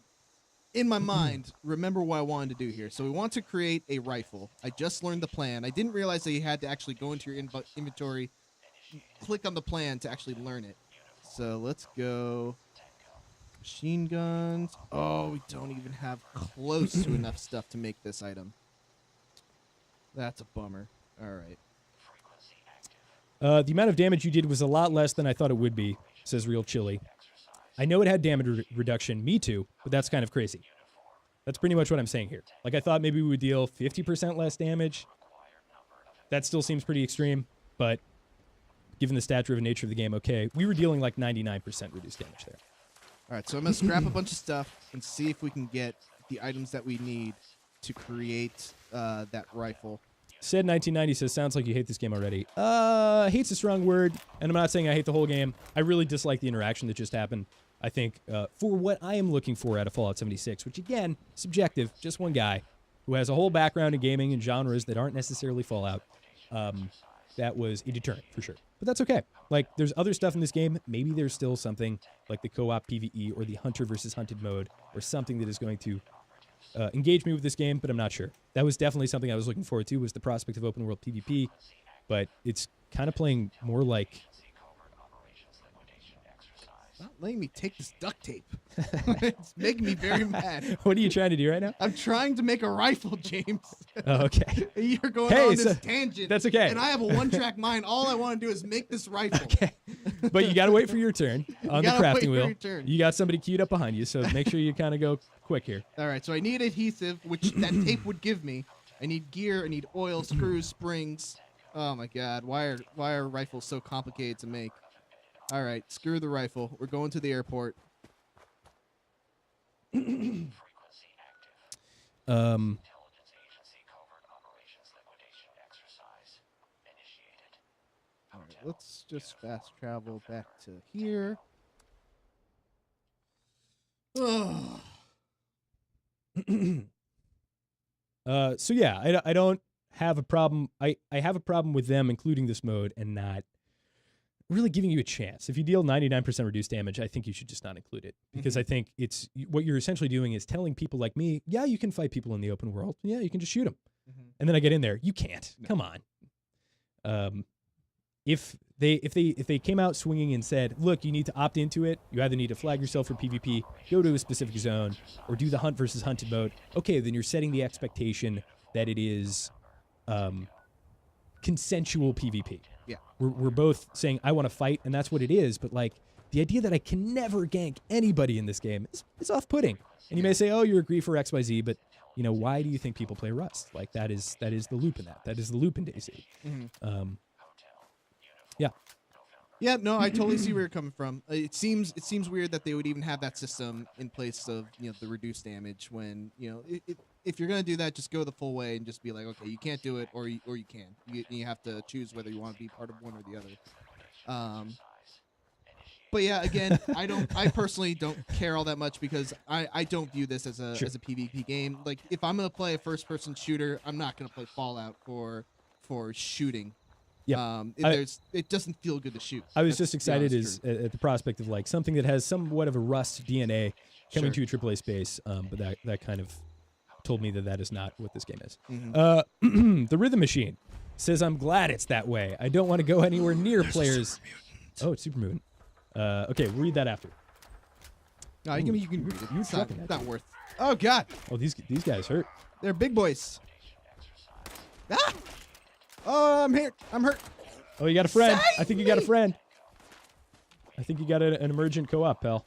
in my mind, remember what I wanted to do here. So we want to create a rifle. I just learned the plan. I didn't realize that you had to actually go into your inventory, click on the plan to actually learn it. So let's go. Machine guns. Oh, we don't even have close to enough stuff to make this item. That's a bummer. All right. The amount of damage you did was a lot less than I thought it would be, says Real Chili. I know it had damage reduction, me too, but that's kind of crazy. That's pretty much what I'm saying here. Like, I thought maybe we would deal 50% less damage. That still seems pretty extreme, but given the stat-driven nature of the game, okay, we were dealing like 99% reduced damage there. All right, so I'm going to scrap a bunch of stuff and see if we can get the items that we need to create that rifle. Said 1990 says, sounds like you hate this game already. Hate's a strong word, and I'm not saying I hate the whole game. I really dislike the interaction that just happened. I think for what I am looking for out of Fallout 76, which again, subjective, just one guy who has a whole background in gaming and genres that aren't necessarily Fallout, that was a deterrent for sure. But that's okay. Like, there's other stuff in this game. Maybe there's still something like the co-op PvE or the hunter versus hunted mode or something that is going to engage me with this game, but I'm not sure. That was definitely something I was looking forward to, was the prospect of open world PvP, but it's kind of playing more like Not letting me take this duct tape. It's making me very mad. What are you trying to do right now? I'm trying to make a rifle, James. Oh, okay. You're going on this tangent. That's okay. And I have a one-track mind. All I want to do is make this rifle. Okay. But you got to wait for your turn on the crafting wheel. Turn. You got somebody queued up behind you, so make sure you kind of go quick here. All right, so I need adhesive, which that tape would give me. I need gear. I need oil, screws, springs. Oh, my God. Why are rifles so complicated to make? All right, screw the rifle. We're going to the airport. All right, let's just fast travel back to here. So yeah, I don't have a problem. I have a problem with them including this mode and not really giving you a chance. If you deal 99% reduced damage, I think you should just not include it, because I think it's what you're essentially doing is telling people like me, yeah, you can fight people in the open world. Yeah, you can just shoot them. And then I get in there. You can't. No. Come on. If they came out swinging and said, look, you need to opt into it. You either need to flag yourself for PvP, go to a specific zone, or do the hunt versus hunted mode. Okay, then you're setting the expectation that it is consensual PvP. Yeah. We're both saying, I want to fight, and that's what it is. But, like, the idea that I can never gank anybody in this game is off-putting. And you may say, oh, you're a griefer XYZ, but, you know, why do you think people play Rust? Like, that is the loop in that. That is the loop in DayZ. Yeah. Yeah, no, I totally see where you're coming from. It seems weird that they would even have that system in place of, you know, the reduced damage when, you know, if you're going to do that, just go the full way and just be like, okay, you can't do it or you can. You have to choose whether you want to be part of one or the other. But yeah, again, I personally don't care all that much because I don't view this as a PvP game. Like, if I'm going to play a first-person shooter, I'm not going to play Fallout for shooting. Yeah, it doesn't feel good to shoot. I was just excited at the prospect of like something that has somewhat of a Rust DNA coming to a AAA space, but that kind of told me that is not what this game is. The Rhythm Machine says, I'm glad it's that way. I don't want to go anywhere near players. Oh, it's Super Mutant. Okay, we'll read that after. No, you can read it. It's not worth. Oh, God. Oh, these guys hurt. They're big boys. Ah! Oh, I'm hurt. I'm hurt. Oh, you got a friend. I think you got a friend. I think you got an emergent co-op, pal.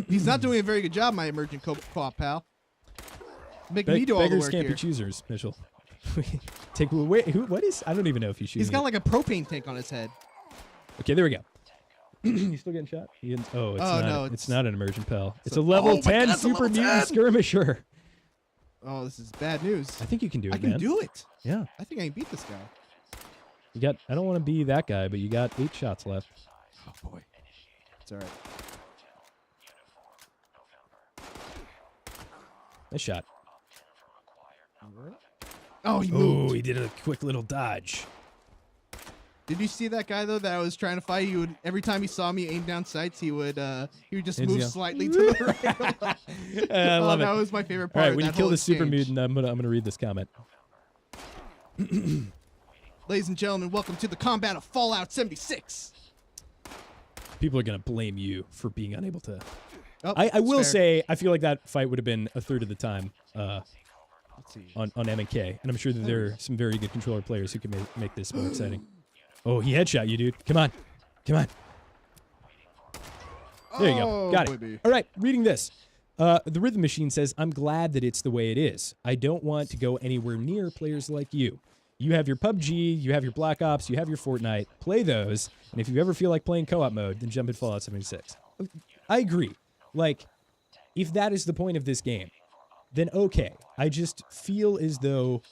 He's not doing a very good job, my emergent co-op pal. Making me do all the work here. Beggars can't be choosers, Mitchell. Wait, what is? I don't even know if he's shooting. He's got like a propane tank on his head. Okay, there we go. You still getting shot? It's not an emergent pal. It's a level 10 Super Mutant Skirmisher. Oh, this is bad news. I think you can do it, man. I can do it. Yeah. I think I can beat this guy. You got. I don't want to be that guy, but you got 8 shots left. Oh boy. It's all right. Nice shot. Oh, he moved. Oh, he did a quick little dodge. Did you see that guy though that I was trying to fight? He would every time he saw me aim down sights, he would just move slightly to the right. I love it. That was my favorite part. All right, when you kill the Super Mutant, I'm gonna read this comment. Ladies and gentlemen, welcome to the combat of Fallout 76. People are gonna blame you for being unable to. Oh, I will say I feel like that fight would have been a third of the time on M&K, and I'm sure that there are some very good controller players who can make this more exciting. Oh, he headshot you, dude. Come on. Come on. There you go. Got it. Baby. All right, reading this. The Rhythm Machine says, I'm glad that it's the way it is. I don't want to go anywhere near players like you. You have your PUBG, you have your Black Ops, you have your Fortnite. Play those, and if you ever feel like playing co-op mode, then jump in Fallout 76. I agree. Like, if that is the point of this game, then okay. I just feel as though...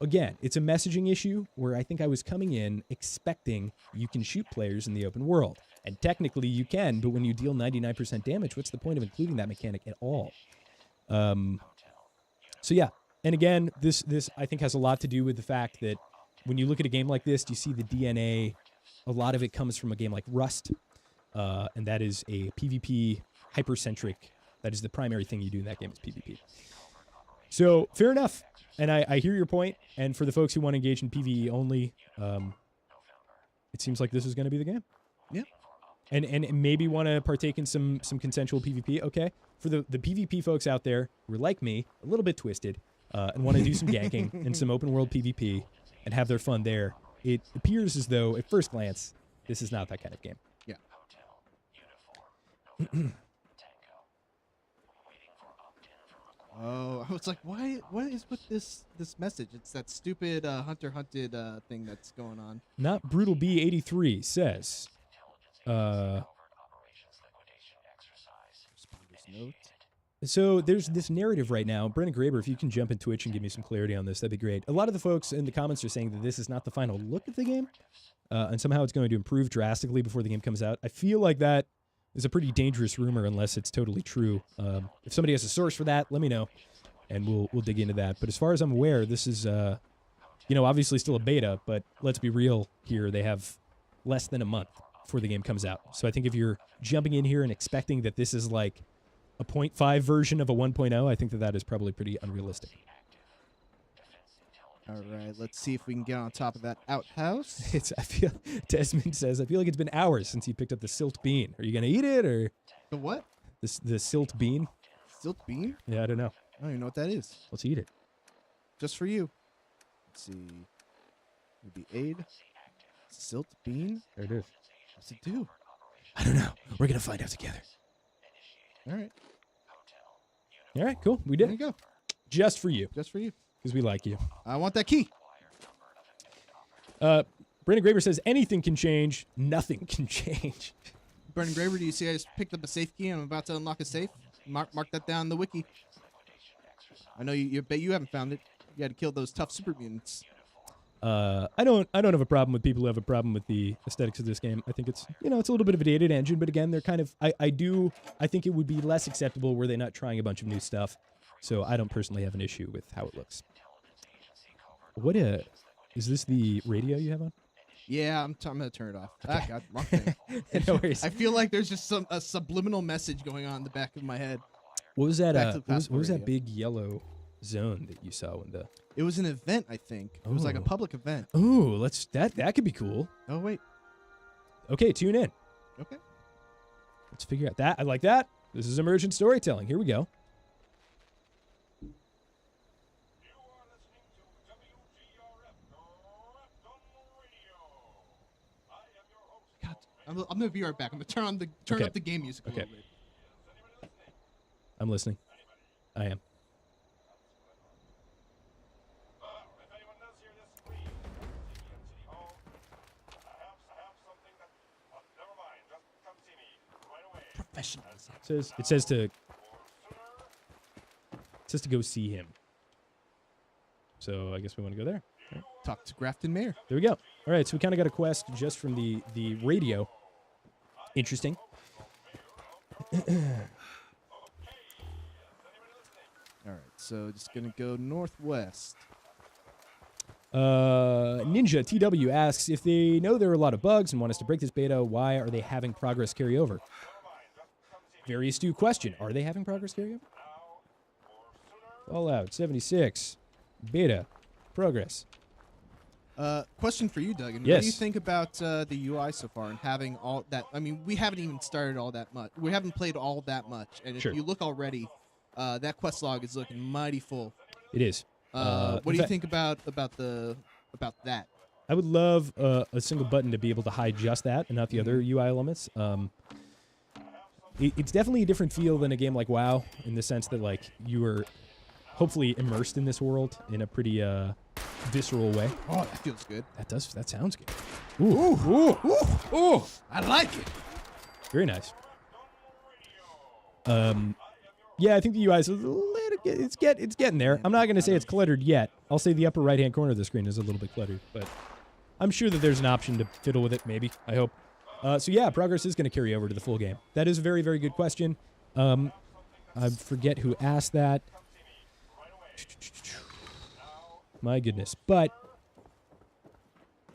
Again, it's a messaging issue where I think I was coming in expecting you can shoot players in the open world. And technically you can, but when you deal 99% damage, what's the point of including that mechanic at all? So yeah, and again, this I think has a lot to do with the fact that when you look at a game like this, you see the DNA, a lot of it comes from a game like Rust, and that is a PvP hypercentric, that is the primary thing you do in that game is PvP. So, fair enough. And I hear your point, and for the folks who want to engage in PvE only, it seems like this is going to be the game. Yeah. And maybe want to partake in some consensual PvP. Okay. For the PvP folks out there who are like me, a little bit twisted, and want to do some ganking and some open world PvP and have their fun there, it appears as though, at first glance, this is not that kind of game. Yeah. Oh, I was like, why? What is with this message? It's that stupid Hunter Hunted thing that's going on. Not Brutal B83 says. So there's this narrative right now. Brendan Graber, if you can jump in Twitch and give me some clarity on this, that'd be great. A lot of the folks in the comments are saying that this is not the final look at the game, and somehow it's going to improve drastically before the game comes out. I feel like that is a pretty dangerous rumor unless it's totally true. If somebody has a source for that, let me know, and we'll dig into that. But as far as I'm aware, this is, obviously still a beta, but let's be real here. They have less than a month before the game comes out. So I think if you're jumping in here and expecting that this is like a 0.5 version of a 1.0, I think that is probably pretty unrealistic. All right, let's see if we can get on top of that outhouse. Desmond says, I feel like it's been hours since you picked up the silt bean. Are you going to eat it, or? The what? The silt bean. Silt bean? Yeah, I don't know. I don't even know what that is. Let's eat it. Just for you. Let's see. Maybe aid. Silt bean? There it is. What's it do? I don't know. We're going to find out together. All right. All right, cool. We did There you go. Just for you. Just for you. Because we like you. I want that key. Brendan Graber says, anything can change. Nothing can change. Brendan Graber, do you see I just picked up a safe key and I'm about to unlock a safe? Mark that down in the wiki. I know you bet you haven't found it. You had to kill those tough super mutants. I don't have a problem with people who have a problem with the aesthetics of this game. I think it's, it's a little bit of a dated engine, but again, they're kind of, I think it would be less acceptable were they not trying a bunch of new stuff. So I don't personally have an issue with how it looks. Is this the radio you have on? Yeah, I'm going to turn it off. Okay. Ah, God, wrong thing. No worries. I feel like there's just a subliminal message going on in the back of my head. What was that? What was radio. that big yellow zone that you saw when the? It was an event, I think. It was like a public event. Ooh, that could be cool. Oh wait. Okay, tune in. Okay. Let's figure out that. I like that. This is emergent storytelling. Here we go. God, I'm gonna be right back. I'm gonna turn up the game music a little bit. I'm listening. I am. Professionalism. It says to go see him. So I guess we want to go there. Right. Talk to Grafton Mayor. There we go. All right, so we kind of got a quest just from the radio. Interesting. All right, so just gonna go northwest. Ninja TW asks, if they know there are a lot of bugs and want us to break this beta, why are they having progress carry over? Very astute question. Are they having progress carry over? Fallout 76 beta progress. Question for you, Doug. Yes. What do you think about the UI so far and having all that? I mean, we haven't even started all that much. We haven't played all that much, and if you look already, that quest log is looking mighty full. It is. What do you think about that? I would love a single button to be able to hide just that and not the other UI elements. It's definitely a different feel than a game like WoW in the sense that like you are hopefully immersed in this world in a pretty visceral way. Oh, that feels good. That sounds good. Ooh, I like it. Very nice. Yeah, I think the UI is a little, it's getting there. I'm not going to say it's cluttered yet. I'll say the upper right-hand corner of the screen is a little bit cluttered, but I'm sure that there's an option to fiddle with it, maybe. I hope. So yeah, progress is going to carry over to the full game. That is a very, very good question. I forget who asked that. My goodness. But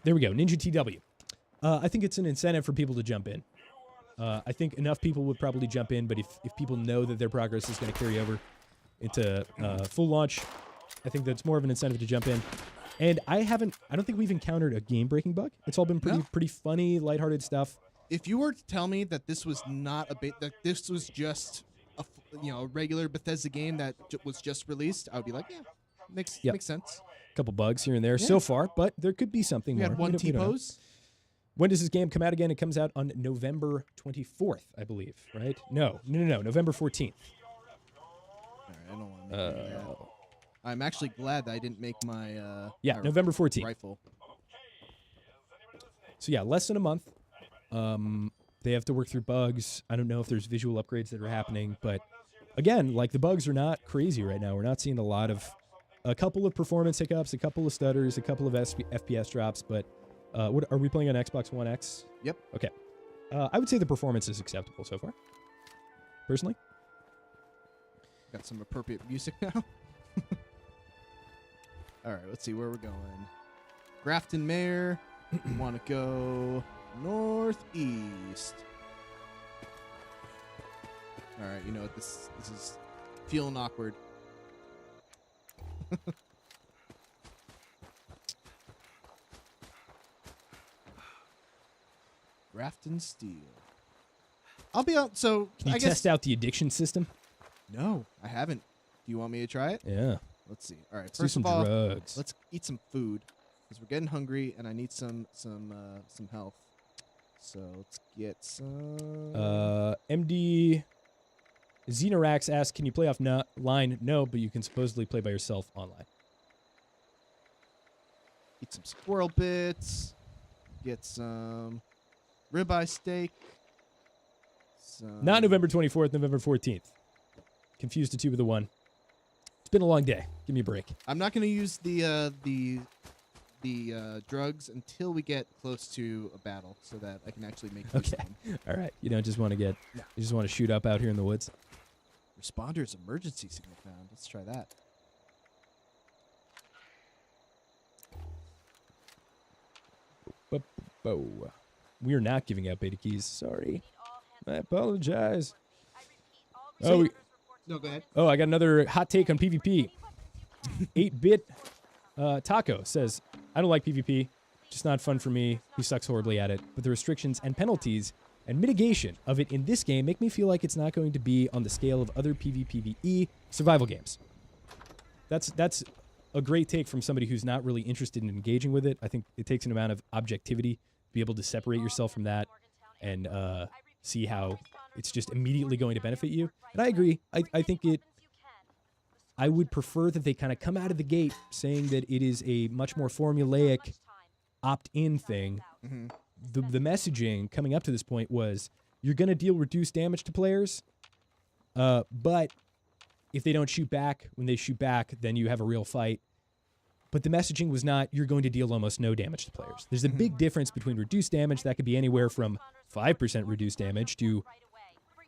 there we go. Ninja TW. I think it's an incentive for people to jump in. I think enough people would probably jump in, but if people know that their progress is going to carry over into full launch, I think that's more of an incentive to jump in. And I don't think we've encountered a game-breaking bug. It's all been pretty funny, lighthearted stuff. If you were to tell me that this was not a that this was just a regular Bethesda game that was just released, I would be like, yeah, makes sense. A couple bugs here and there so far, but there could be something We more. had one T-pose. When does this game come out again? It comes out on November 24th, I believe, right? No, November 14th. All right, I don't want to make that. I'm actually glad that I didn't make my November 14th. rifle. So yeah, less than a month. They have to work through bugs. I don't know if there's visual upgrades that are happening, but again, like the bugs are not crazy right now. We're not seeing a couple of performance hiccups, a couple of stutters, a couple of FPS drops, but what are we playing on Xbox One X? Yep. Okay. I would say the performance is acceptable so far, personally. Got some appropriate music now. All right, let's see where we're going. Grafton Mayor. We want to go northeast. All right, you know what? This is feeling awkward. Grafton Steel. I'll be out. So Can you I test guess out the addiction system? no, I haven't. Do you want me to try it? Yeah. Let's see. All right. Let's do First some of all, drugs. let's eat some food because we're getting hungry and I need some health. So let's get some. MD Xenorax asks, can you play offline? No, but you can supposedly play by yourself online. Eat some squirrel bits. Get some ribeye steak. Not November 24th, November 14th. Confused the two with the one. It's been a long day. Give me a break. I'm not going to use the drugs until we get close to a battle, so that I can actually make use of them. All right. You don't just want to you just want to shoot up out here in the woods. Responders emergency signal found. Let's try that. We are not giving out beta keys. Sorry. I apologize. No, go ahead. Oh, I got another hot take on PvP. 8-bit Taco says, I don't like PvP. Just not fun for me. He sucks horribly at it. But the restrictions and penalties and mitigation of it in this game make me feel like it's not going to be on the scale of other PvPvE survival games. That's a great take from somebody who's not really interested in engaging with it. I think it takes an amount of objectivity to be able to separate yourself from that and see how it's just immediately going to benefit you. And I agree. I think I would prefer that they kind of come out of the gate saying that it is a much more formulaic opt-in thing. Mm-hmm. The messaging coming up to this point was you're going to deal reduced damage to players, but if they don't shoot back, when they shoot back, then you have a real fight. But the messaging was not you're going to deal almost no damage to players. There's a big difference between reduced damage that could be anywhere from 5% reduced damage to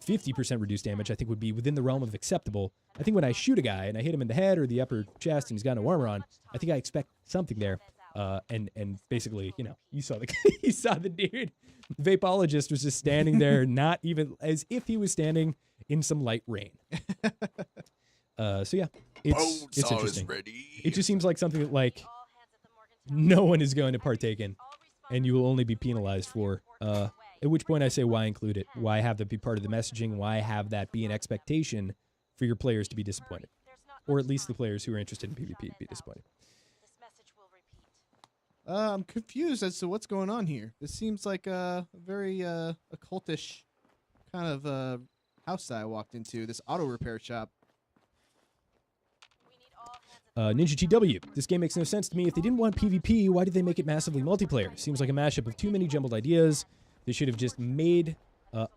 50% reduced damage. I think would be within the realm of acceptable. I think when I shoot a guy and I hit him in the head or the upper chest and he's got no armor on, I think I expect something there. And basically, you saw the dude. The vapologist was just standing there, not even as if he was standing in some light rain. So yeah, it's interesting. It just seems like something that no one is going to partake in, and you will only be penalized for. At which point I say, why include it? Why have that be part of the messaging? Why have that be an expectation for your players to be disappointed, or at least the players who are interested in PvP be disappointed? I'm confused as to what's going on here. This seems like a very occultish kind of house that I walked into. This auto repair shop. Ninja TW, this game makes no sense to me. If they didn't want PvP, why did they make it massively multiplayer? Seems like a mashup of too many jumbled ideas. They should have just made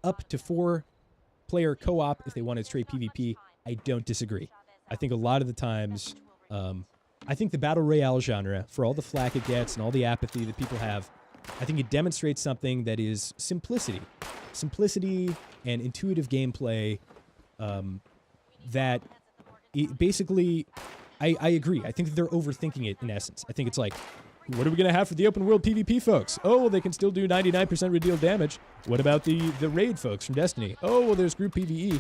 up to 4-player co-op if they wanted straight PvP. I don't disagree. I think a lot of the times, I think the Battle Royale genre, for all the flack it gets and all the apathy that people have, I think it demonstrates something that is simplicity. Simplicity and intuitive gameplay that basically... I agree. I think that they're overthinking it in essence. I think it's like, what are we going to have for the open world PvP folks? Oh, well, they can still do 99% redeal damage. What about the raid folks from Destiny? Oh, well, there's group PvE.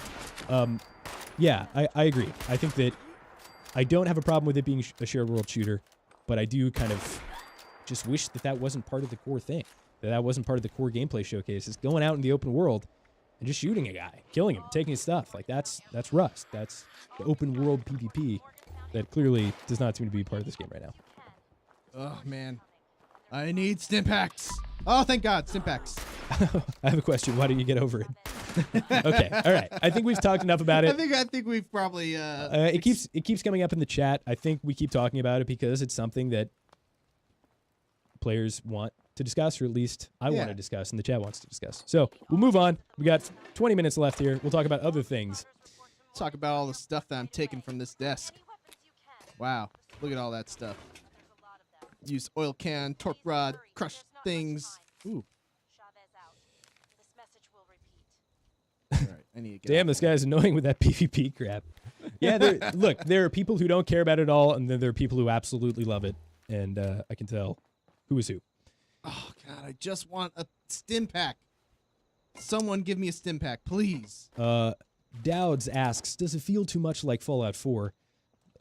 Yeah, I agree. I think that I don't have a problem with it being a shared world shooter. but I do kind of just wish that wasn't part of the core thing, that wasn't part of the core gameplay showcase. Is going out in the open world and just shooting a guy, killing him, taking his stuff. Like that's Rust. That's the open world PvP that clearly does not seem to be part of this game right now. Oh man, I need stim packs. Oh, thank God, stim packs. I have a question. Why don't you get over it? Okay, all right. I think we've talked enough about it. I think we've probably. It keeps coming up in the chat. I think we keep talking about it because it's something that players want to discuss, or at least I want to discuss, and the chat wants to discuss. So we'll move on. We got 20 minutes left here. We'll talk about other things. Talk about all the stuff that I'm taking from this desk. Wow, look at all that stuff. Use oil can, torque rod, crush things. Ooh. All right, I need to get Damn, this guy's annoying with that PvP crap. Yeah, look, there are people who don't care about it at all, and then there are people who absolutely love it, and I can tell who is who. Oh, God, I just want a stim pack. Someone give me a stim pack, please. Dowds asks, does it feel too much like Fallout 4?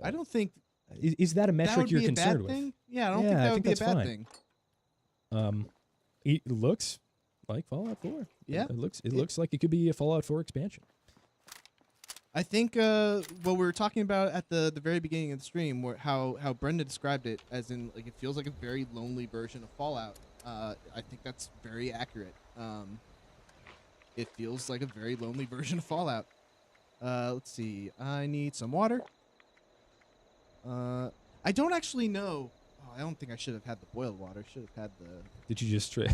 I don't think... Is that a metric you're concerned with? Thing? Yeah, I don't think that would be a bad thing. It looks like Fallout 4. Yeah. It looks like it could be a Fallout 4 expansion. I think what we were talking about at the very beginning of the stream, how Brenda described it, as in like it feels like a very lonely version of Fallout. I think that's very accurate. It feels like a very lonely version of Fallout. Let's see. I need some water. I don't actually know. Oh, I don't think I should have had the boiled water. Should have had the... Did you just try?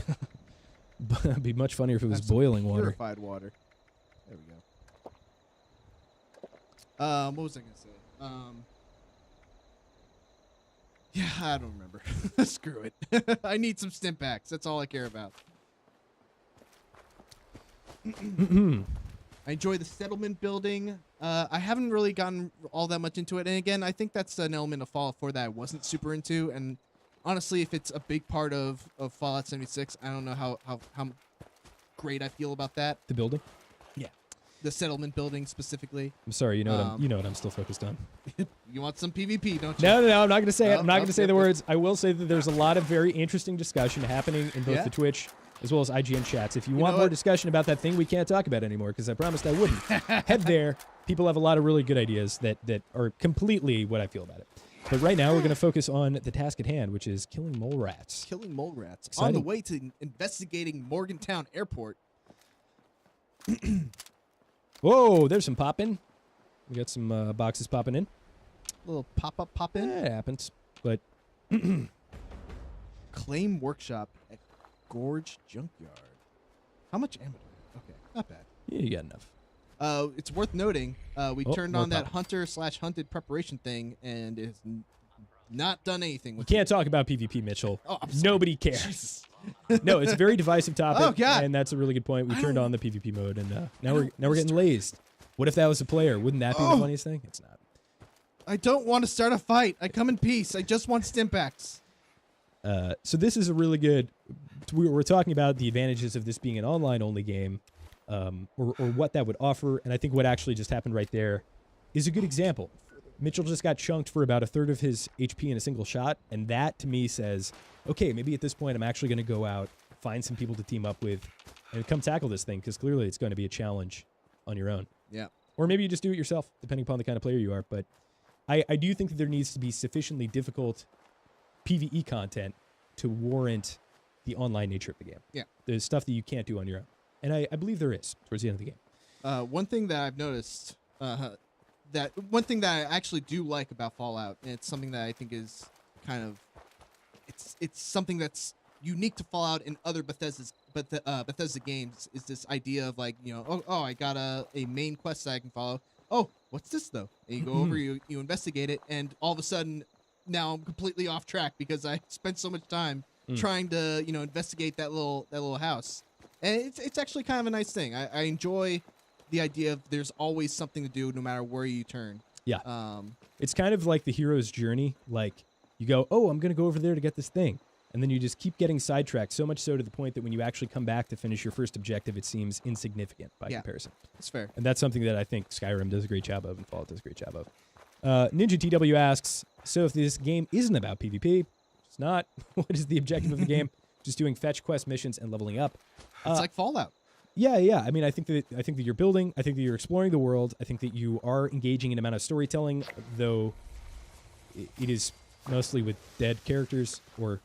It'd be much funnier if it was boiling water. Purified water. There we go. What was I going to say? Yeah, I don't remember. Screw it. I need some stim packs. That's all I care about. I enjoy the settlement building. I haven't really gotten all that much into it. And again, I think that's an element of Fallout 4 that I wasn't super into. And honestly, if it's a big part of Fallout 76, I don't know how great I feel about that. The building? Yeah. The settlement building specifically. I'm sorry, you know what I'm still focused on. You want some PvP, don't you? No, I'm not going to say it. I'm not going to say the words. I will say that there's a lot of very interesting discussion happening in both the Twitch as well as IGN chats. If you want more discussion about that thing we can't talk about anymore, because I promised I wouldn't, head there. People have a lot of really good ideas that are completely what I feel about it. But right now, we're going to focus on the task at hand, which is killing mole rats. Killing mole rats. Exciting. On the way to investigating Morgantown Airport. Whoa, there's some popping. We got some boxes popping in. Little pop-up pop-in. Yeah, it happens. But Claim Workshop at Gorge Junkyard. How much ammo do I have? Okay, not bad. yeah, you got enough. It's worth noting, we turned more on that pop. hunter/hunted preparation thing, and it has not done anything with Can't talk about PvP, Mitchell. Oh, I'm sorry. Nobody cares. No, it's a very divisive topic. Oh, God. And that's a really good point. We turned on the PvP mode, and now we're getting lazed. What if that was a player? Wouldn't that be the funniest thing? It's not. I don't want to start a fight. I come in peace. I just want stim packs. So this is a really good... We're talking about the advantages of this being an online-only game, or what that would offer, and I think what actually just happened right there is a good example. Mitchell just got chunked for about a third of his HP in a single shot, and that, to me, says, okay, maybe at this point I'm actually going to go out, find some people to team up with, and come tackle this thing, because clearly it's going to be a challenge on your own. Yeah. Or maybe you just do it yourself, depending upon the kind of player you are, but I do think that there needs to be sufficiently difficult PvE content to warrant the online nature of the game. Yeah. There's stuff that you can't do on your own. And I believe there is towards the end of the game. One thing that I've noticed, one thing that I actually do like about Fallout, and it's something that I think is kind of, it's something that's unique to Fallout and other Bethesda games, is this idea of like, oh, I got a main quest that I can follow. Oh, what's this though? And you go over, you investigate it, and all of a sudden, now I'm completely off track because I spent so much time trying to, investigate that little house. And it's actually kind of a nice thing. I enjoy the idea of there's always something to do no matter where you turn. Yeah. It's kind of like the hero's journey. Like, you go, oh, I'm going to go over there to get this thing. And then you just keep getting sidetracked, so much so to the point that when you actually come back to finish your first objective, it seems insignificant by comparison. That's fair. And that's something that I think Skyrim does a great job of and Fallout does a great job of. Ninja TW asks, so if this game isn't about PvP, it's not. What is the objective of the game? Just doing fetch quest missions and leveling up. It's like Fallout. Yeah. I mean, I think that you're building. I think that you're exploring the world. I think that you are engaging in an amount of storytelling, though it is mostly with dead characters or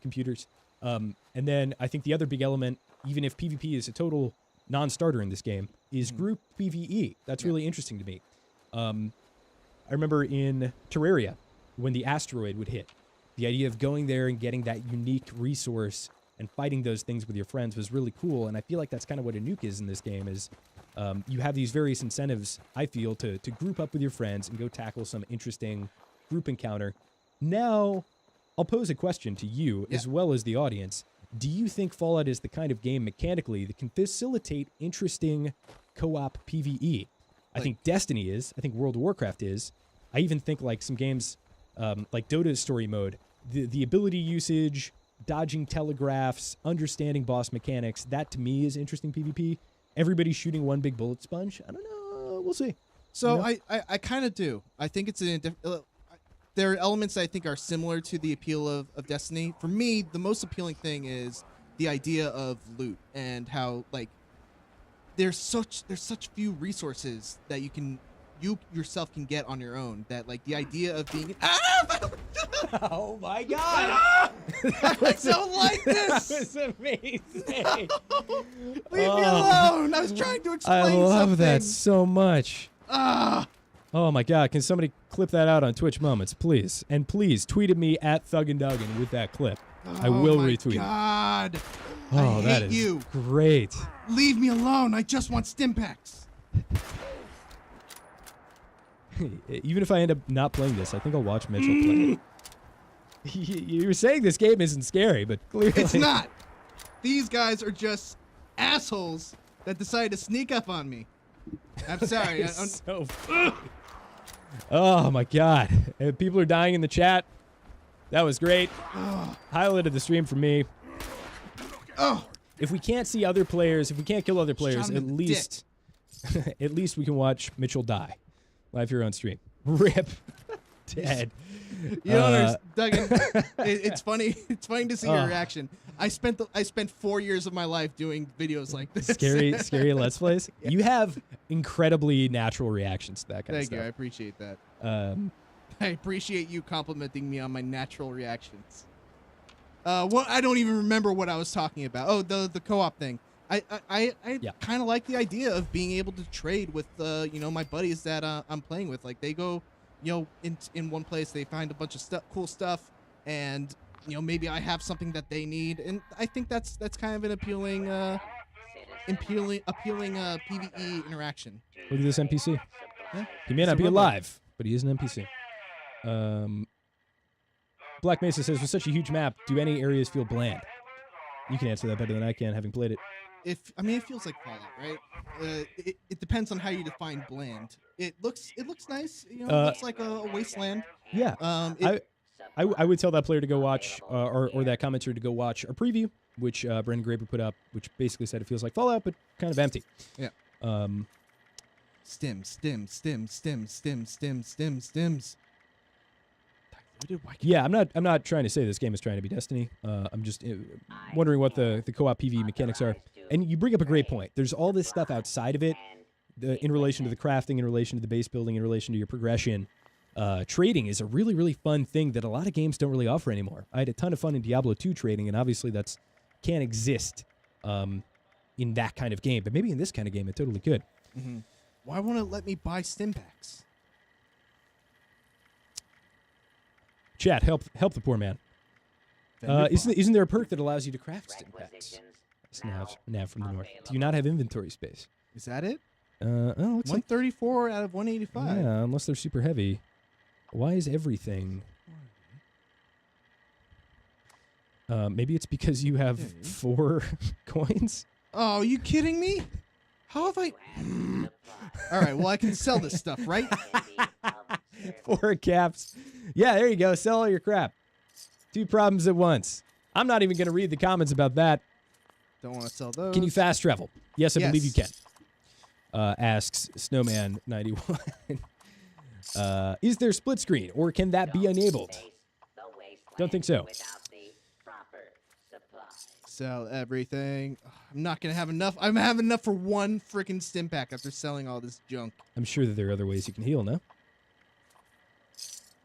computers. And then I think the other big element, even if PvP is a total non-starter in this game, is group PvE. That's really interesting to me. I remember in Terraria, when the asteroid would hit, the idea of going there and getting that unique resource and fighting those things with your friends was really cool. And I feel like that's kind of what a nuke is in this game is you have these various incentives, I feel, to group up with your friends and go tackle some interesting group encounter. Now, I'll pose a question to you as well as the audience. Do you think Fallout is the kind of game mechanically that can facilitate interesting co-op PvE? I think Destiny is. I think World of Warcraft is. I even think like some games like Dota's story mode, the ability usage, dodging telegraphs, understanding boss mechanics, that to me is interesting PvP. Everybody's shooting one big bullet sponge. I don't know. We'll see. So You know? I kind of do. I think it's there are elements that I think are similar to the appeal of Destiny. For me, the most appealing thing is the idea of loot and how like there's such few resources that you yourself can get on your own, that like the idea of being Oh my god! I don't like this. That was amazing. Leave me alone. I was trying to explain I love something. that so much. Ah. Oh my god, can somebody clip that out on Twitch Moments, please? And please tweet at me at Thugganduggan with that clip. I will retweet God. it. Oh, I that hate is you. great. Leave me alone. I just want stim packs. Even if I end up not playing this, I think I'll watch Mitchell play it. You were saying this game isn't scary, but clearly It's not. These guys are just assholes that decided to sneak up on me. I'm sorry. So funny. Oh my god. People are dying in the chat. That was great. Highlight of the stream for me. Oh. If we can't see other players, if we can't kill other players, Shot him at in the least at least we can watch Mitchell die live here on stream. Rip. Dead. You know, Duggan, it's funny. It's funny to see your reaction. I spent 4 years of my life doing videos like this. Scary Let's Plays. You have incredibly natural reactions to that kind of Thank stuff. you. I appreciate that. I appreciate you complimenting me on my natural reactions. Well, I don't even remember what I was talking about. Oh, the co-op thing. I kind of like the idea of being able to trade with my buddies that I'm playing with. Like they go, in one place they find a bunch of cool stuff, and maybe I have something that they need, and I think that's kind of an appealing PvE interaction. Look at this NPC. Yeah. He may not be alive, but he is an NPC. Black Mesa says, with such a huge map, do any areas feel bland? You can answer that better than I can, having played it. It feels like Fallout, right? It depends on how you define bland. It looks nice. It looks like a wasteland. Yeah. I would tell that player to go watch, or that commenter to go watch a preview, which Brendan Graber put up, which basically said it feels like Fallout, but kind of empty. Yeah. Stims. Yeah, I'm not trying to say this game is trying to be Destiny. I'm just wondering what the co-op PvE mechanics are. And you bring up a great point. There's all this stuff outside of it, in relation to the crafting, in relation to the base building, in relation to your progression. Trading is a really, really fun thing that a lot of games don't really offer anymore. I had a ton of fun in Diablo 2 trading, and obviously that's can't exist in that kind of game. But maybe in this kind of game, it totally could. Mm-hmm. Why won't it let me buy stim packs? Chat, help the poor man. Isn't there a perk that allows you to craft stim packs? Nav from the north. Do you not have inventory space? Is that it? It's 134 out of 185. Yeah, unless they're super heavy. Why is everything? Maybe it's because you have 4 coins. Oh, are you kidding me? How have I? All right, well I can sell this stuff, right? 4 caps. Yeah, there you go. Sell all your crap. 2 problems at once. I'm not even going to read the comments about that. Don't want to sell those. Can you fast travel? Yes, I believe you can. Yes. Asks Snowman91. Is there split screen, or can that be enabled? Don't think so. Sell everything. I'm not gonna have enough. I'm having enough for one freaking stim pack after selling all this junk. I'm sure that there are other ways you can heal, no?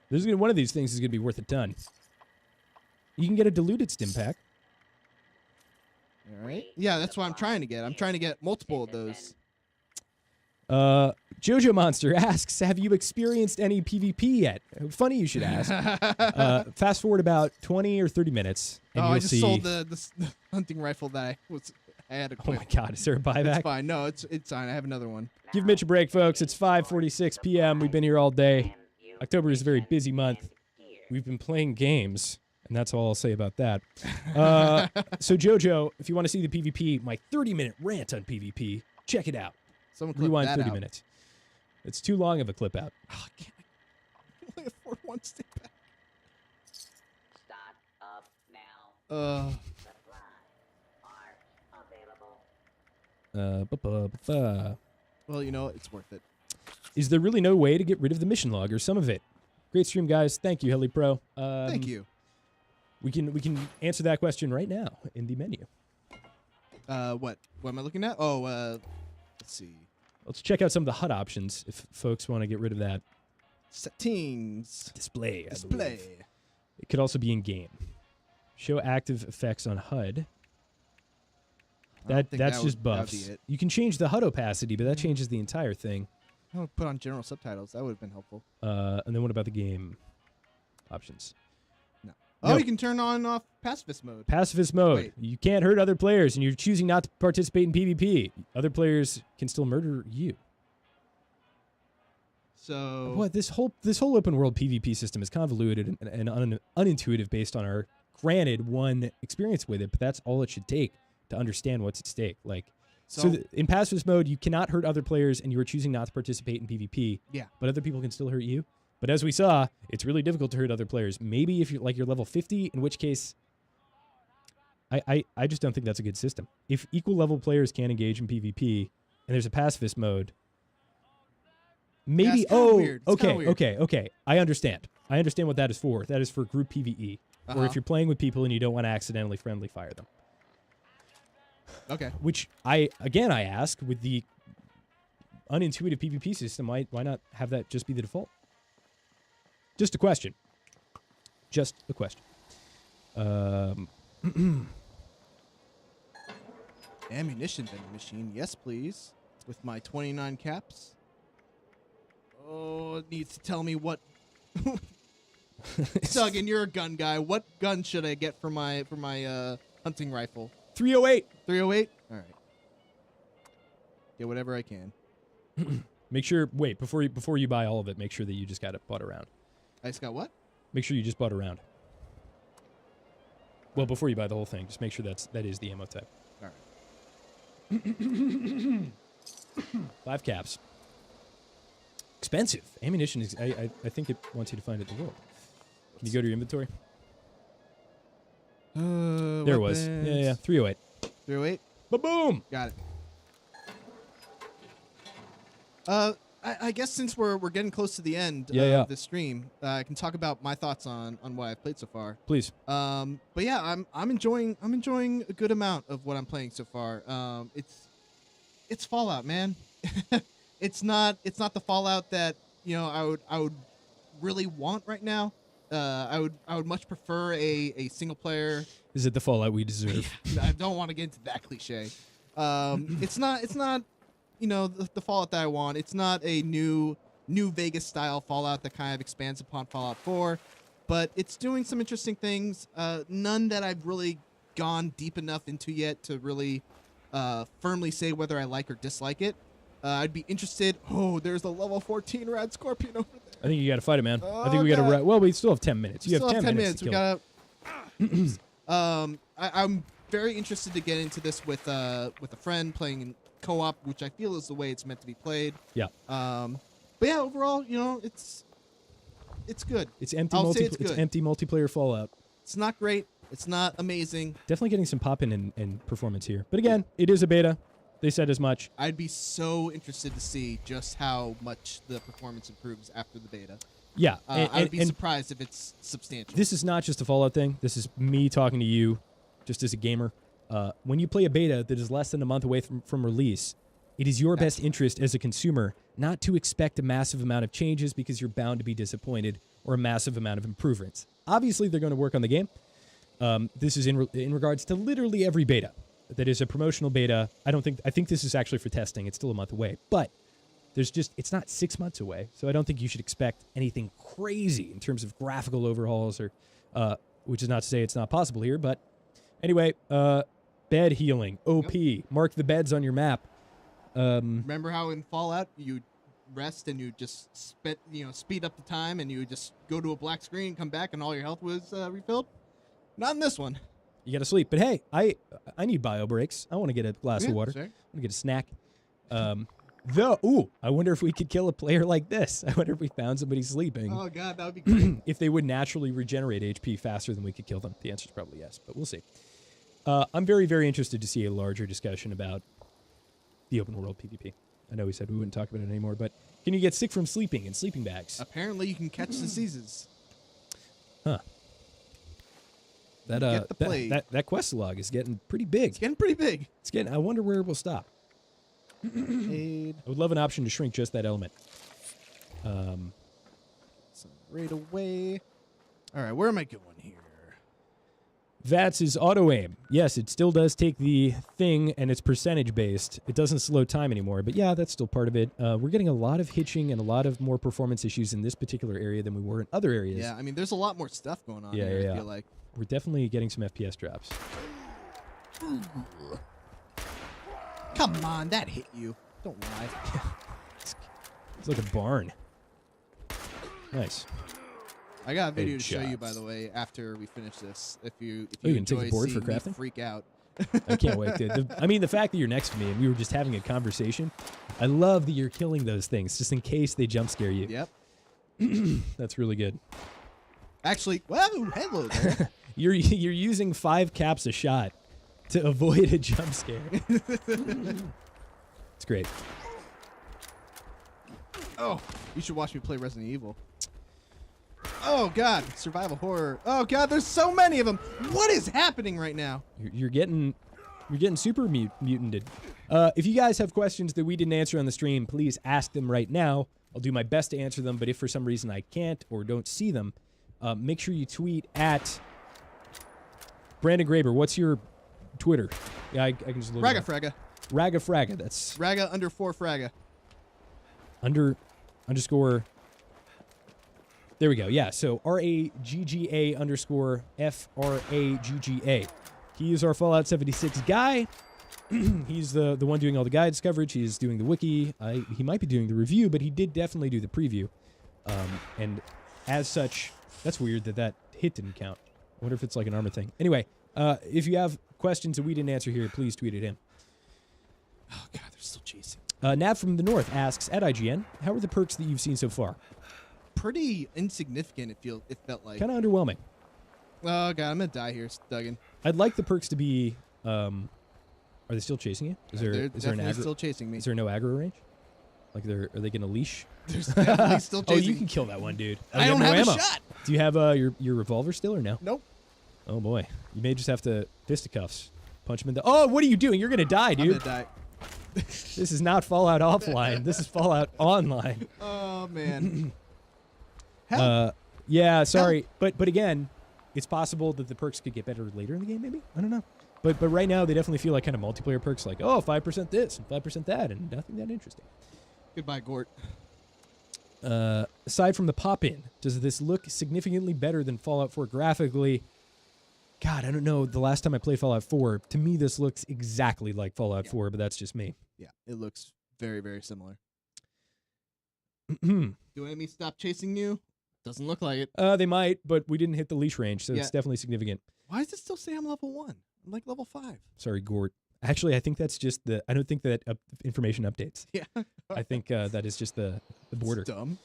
One of these things is gonna be worth a ton. You can get a diluted stim pack. All right. Yeah, that's what I'm trying to get. I'm trying to get multiple of those. Jojo Monster asks, have you experienced any PvP yet? Funny you should ask. Fast forward about 20 or 30 minutes, and you'll I just see... sold the hunting rifle that I had to Oh quit. my God, is there a buyback? It's fine. No, it's fine. I have another one. Give Mitch a break, folks. It's 5:46 p.m. We've been here all day. October is a very busy month. We've been playing games, and that's all I'll say about that. So Jojo, if you want to see the PvP, my 30-minute rant on PvP, check it out. Someone clip Rewind that 30 out. minutes. It's too long of a clip out. Oh, I can't only afford one stick pack. Start up now. Supply are available. Well, you know, it's worth it. Is there really no way to get rid of the mission log or some of it? Great stream, guys. Thank you, Heli Pro. Thank you. We can answer that question right now in the menu. What am I looking at? Oh, let's see. Let's check out some of the HUD options if folks want to get rid of that. Settings. Display. I Display. believe. It could also be in game. Show active effects on HUD. That's just buffs. You can change the HUD opacity, but that changes the entire thing. I would put on general subtitles. That would have been helpful. And then what about the game options? No. No. Oh, you can turn on and off pacifist mode. Pacifist mode. Wait. You can't hurt other players, and you're choosing not to participate in PvP. Other players can still murder you. So What this whole open world PvP system is convoluted and unintuitive based on our granted one experience with it, but that's all it should take to understand what's at stake. Like, in pacifist mode, you cannot hurt other players, and you are choosing not to participate in PvP. Yeah. But other people can still hurt you. But as we saw, it's really difficult to hurt other players. Maybe if you're level 50, in which case, I just don't think that's a good system. If equal level players can't engage in PvP, and there's a pacifist mode, maybe. Yeah, weird. It's kinda weird. Okay. I understand. I understand what that is for. That is for group PvE, or if you're playing with people and you don't want to accidentally friendly fire them. Okay. Which I ask, with the unintuitive PvP system, why not have that just be the default? Just a question. Just a question. Ammunition vending machine. Yes, please. With my 29 caps. Oh, it needs to tell me what. Duggan, you're a gun guy. What gun should I get for my hunting rifle? 308. 308. All right. Get whatever I can. Make sure. Wait, before you buy all of it, make sure that you just got it bought around. I just got what? Make sure you just bought around. Well, before you buy the whole thing, just make sure that is the ammo type. All right. 5 caps. Expensive. Ammunition is. I think it wants you to find it in the world. Can you go to your inventory? There it was. Yeah. 308. 308. Ba-boom! Got it. I guess since we're getting close to the end of the stream, I can talk about my thoughts on what I've played so far. Please. But yeah, I'm enjoying a good amount of what I'm playing so far. It's Fallout, man. It's not the Fallout that I would really want right now. I would much prefer a single player. Is it the Fallout we deserve? I don't want to get into that cliche. It's not the Fallout that I want. It's not a new Vegas style Fallout that kind of expands upon Fallout 4, but it's doing some interesting things. None that I've really gone deep enough into yet to really firmly say whether I like or dislike it. I'd be interested. Oh, there's a level 14 Rad Scorpion over there. I think you got to fight it, man. I think we got to. Well, we still have 10 minutes. You still have 10 minutes. We gotta. I'm very interested to get into this with a friend playing in co-op, which I feel is the way it's meant to be played. Yeah. But yeah, overall, it's good. It's empty. I'll say it's good. It's empty multiplayer Fallout. It's not great. It's not amazing. Definitely getting some pop in performance here. But again, it is a beta. They said as much. I'd be so interested to see just how much the performance improves after the beta. Yeah. I would be surprised if it's substantial. This is not just a Fallout thing. This is me talking to you just as a gamer. When you play a beta that is less than a month away from release, it is your best interest as a consumer not to expect a massive amount of changes because you're bound to be disappointed, or a massive amount of improvements. Obviously, they're going to work on the game. This is in regards to literally every beta that is a promotional beta. I think this is actually for testing. It's still a month away, but it's not 6 months away. So I don't think you should expect anything crazy in terms of graphical overhauls, or which is not to say it's not possible here. But anyway, bed healing, OP. Yep. Mark the beds on your map. Remember how in Fallout you rest and you just speed up the time, and you just go to a black screen, come back, and all your health was refilled? Not in this one. You got to sleep. But hey, I need bio breaks. I want to get a glass of water. Sure. I want to get a snack. I wonder if we could kill a player like this. I wonder if we found somebody sleeping. Oh, God, that would be great. If they would naturally regenerate HP faster than we could kill them. The answer is probably yes, but we'll see. I'm very, very interested to see a larger discussion about the open world PvP. I know we said we wouldn't talk about it anymore, but can you get sick from sleeping in sleeping bags? Apparently you can catch diseases. Huh. That quest log is getting pretty big. It's getting pretty big. I wonder where we'll stop. I would love an option to shrink just that element. So right away. All right, where am I going here? VATS is auto-aim. Yes, it still does take the thing, and it's percentage-based. It doesn't slow time anymore, but yeah, that's still part of it. We're getting a lot of hitching and a lot of more performance issues in this particular area than we were in other areas. Yeah, I mean, there's a lot more stuff going on here, I feel like. We're definitely getting some FPS drops. Come on, that hit you. Don't lie. It's like a barn. Nice. I got a video to show you, by the way, after we finish this. If you can enjoy take a board for seeing me crafting? freak out. I can't wait, dude. The fact that you're next to me and we were just having a conversation, I love that you're killing those things just in case they jump scare you. Yep. That's really good. Actually, well, hello there. You're using 5 caps a shot to avoid a jump scare. It's great. Oh, you should watch me play Resident Evil. Oh, God. Survival horror. Oh, God, there's so many of them. What is happening right now? You're getting super mutated. If you guys have questions that we didn't answer on the stream, please ask them right now. I'll do my best to answer them, but if for some reason I can't or don't see them, make sure you tweet at Brandon Graber. What's your Twitter? Yeah, I can just look Raga it up. Fraga. Raga Fraga. That's Raga _4 Fraga. _. There we go. Yeah, so RAGGA _FRAGGA. He is our Fallout 76 guy. He's the one doing all the guides coverage. He's doing the wiki. He might be doing the review, but he did definitely do the preview. And as such, that's weird that hit didn't count. I wonder if it's like an armor thing. Anyway, if you have questions that we didn't answer here, please tweet at him. Oh, God, they're still chasing. Nav from the North asks, at IGN, how are the perks that you've seen so far? Pretty insignificant, it felt like. Kind of underwhelming. Oh, God, I'm going to die here, Duggan. I'd like the perks to be... are they still chasing you? They're there an definitely still chasing me. Is there no aggro range? Like, are they going to leash? There's definitely still chasing. Oh, you can kill that one, dude. I don't have ammo. a shot. Do you have your revolver still or no? Nope. Oh, boy. You may just have to fisticuffs. Punch him in the... Oh, what are you doing? You're going to die, dude. I'm going to die. This is not Fallout Offline. This is Fallout Online. Oh, man. Yeah, sorry. But again, it's possible that the perks could get better later in the game, maybe? I don't know. But right now, they definitely feel like kind of multiplayer perks, like, oh, 5% this and 5% that, and nothing that interesting. Goodbye, Gort. Aside from the pop-in, does this look significantly better than Fallout 4 graphically? God, I don't know. The last time I played Fallout 4, to me, this looks exactly like Fallout 4, but that's just me. Yeah, it looks very, very similar. Do enemies stop chasing you? Doesn't look like it. They might, but we didn't hit the leash range, so it's definitely significant. Why does it still say I'm level 1? I'm like level 5. Sorry, Gort. Actually, I think that's just I don't think that information updates. Yeah. I think that is just the border. It's dumb.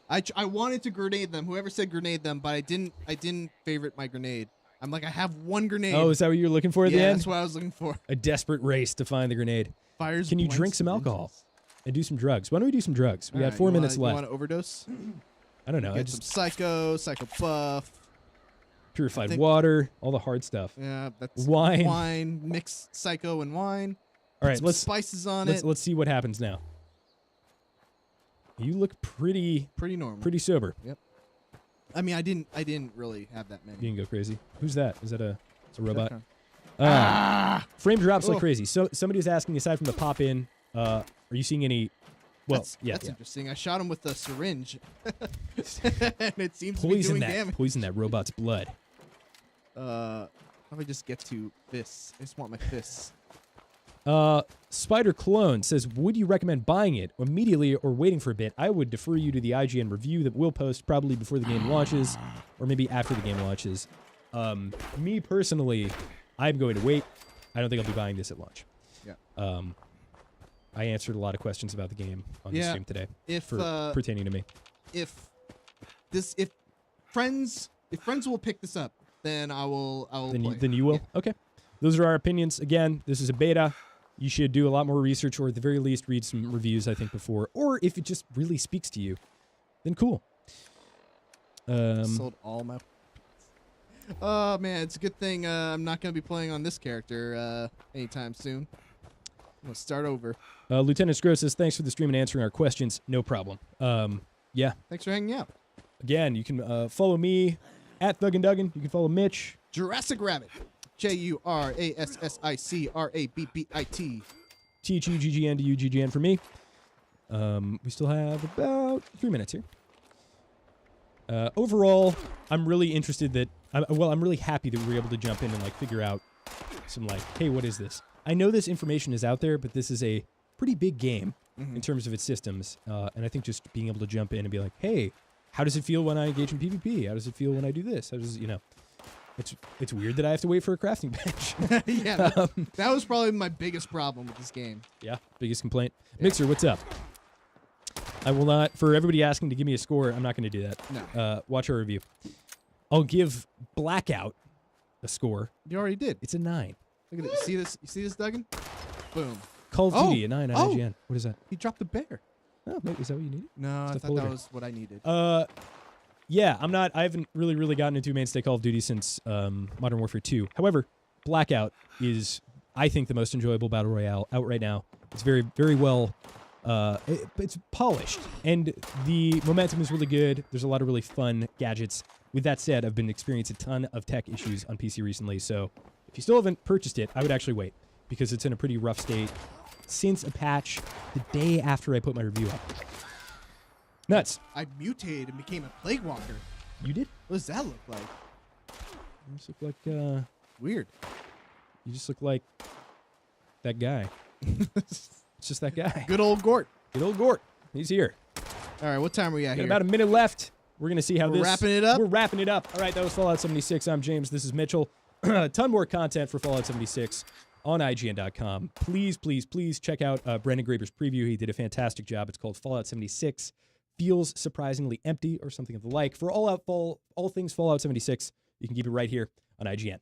I wanted to grenade them. Whoever said grenade them, but I didn't favorite my grenade. I'm like, I have one grenade. Oh, is that what you were looking for at the yeah, end? that's what I was looking for. A desperate race to find the grenade. Fires. Can you blank drink some syringes. alcohol and do some drugs? Why don't we do some drugs? We got Alright, 4 you minutes wanna, left. You want to overdose? I don't know. I Get just some psycho buff. purified think- water, all the hard stuff. Yeah, that's Wine. Mix psycho and wine. All right, Some spices on it. let's see what happens now. You look pretty Pretty normal. pretty sober. I mean, I didn't really have that many. You can go crazy. Who's that? Is that it's a robot? Kinda- Frame drops like Oh. crazy. So somebody was asking, aside from the pop in, are you seeing any? Well, that's yeah, interesting. I shot him with a syringe, and it seems to be poison doing that damage. poison that robot's blood. How do I just get to fists? I just want my fists. Spider Clone says, would you recommend buying it immediately or waiting for a bit? I would defer you to the IGN review that we'll post probably before the game launches, or maybe after the game launches. Me personally, I'm going to wait. I don't think I'll be buying this at launch. Yeah. I answered a lot of questions about the game on the Yeah. stream today If pertaining to me. if friends will pick this up, then I will play. Then you will? Okay. Those are our opinions. Again, this is a beta. You should do a lot more research, or at the very least read some reviews, I think, before. Or if it just really speaks to you, then cool. Sold all my. Oh man, it's a good thing I'm not gonna be playing on this character anytime soon. I'm gonna start over. Lieutenant Scro says, thanks for the stream and answering our questions. No problem. Yeah. Thanks for hanging out. Again, you can follow me at Thug and Duggan. You can follow Mitch. Jurassic Rabbit. JURASSICRABBIT. THUGGN for me. We still have about 3 minutes here. Overall, I'm really interested that... I'm really happy that we were able to jump in and figure out some hey, what is this? I know this information is out there, but this is a pretty big game in terms of its systems. And I think just being able to jump in and be like, hey, how does it feel when I engage in PvP? How does it feel when I do this? How does it's weird that I have to wait for a crafting bench. Yeah, that was probably my biggest problem with this game. Yeah, biggest complaint. Mixer, what's up? I will not, for everybody asking to give me a score, I'm not going to do that. No. Watch our review. I'll give Blackout a score. You already did. It's a 9. Look at this. You see this, Duggan? Boom. Call of Oh, Duty, a 9 on oh. IGN. What is that? He dropped the bear. Oh, wait, is that what you needed? No, I Stuff thought folder. that was what I needed. Yeah, I haven't really gotten into mainstay Call of Duty since Modern Warfare 2. However, Blackout is, I think, the most enjoyable battle royale out right now. It's very, very well, it's polished, and the momentum is really good. There's a lot of really fun gadgets. With that said, I've been experiencing a ton of tech issues on PC recently, so if you still haven't purchased it, I would actually wait, because it's in a pretty rough state since a patch the day after I put my review up. Nuts. I mutated and became a plague walker. You did? What does that look like? You just look like, Weird. you just look like that guy. It's just that guy. Good old Gort. Good old Gort. He's here. All right, what time are we at Got here? about a minute left. We're going to see how We're this... wrapping it up? We're wrapping it up. All right, that was Fallout 76. I'm James. This is Mitchell. A ton more content for Fallout 76 on IGN.com. Please, please, please check out Brandon Graber's preview. He did a fantastic job. It's called Fallout 76 Feels Surprisingly Empty, or something of the like. For all things Fallout 76, you can keep it right here on IGN.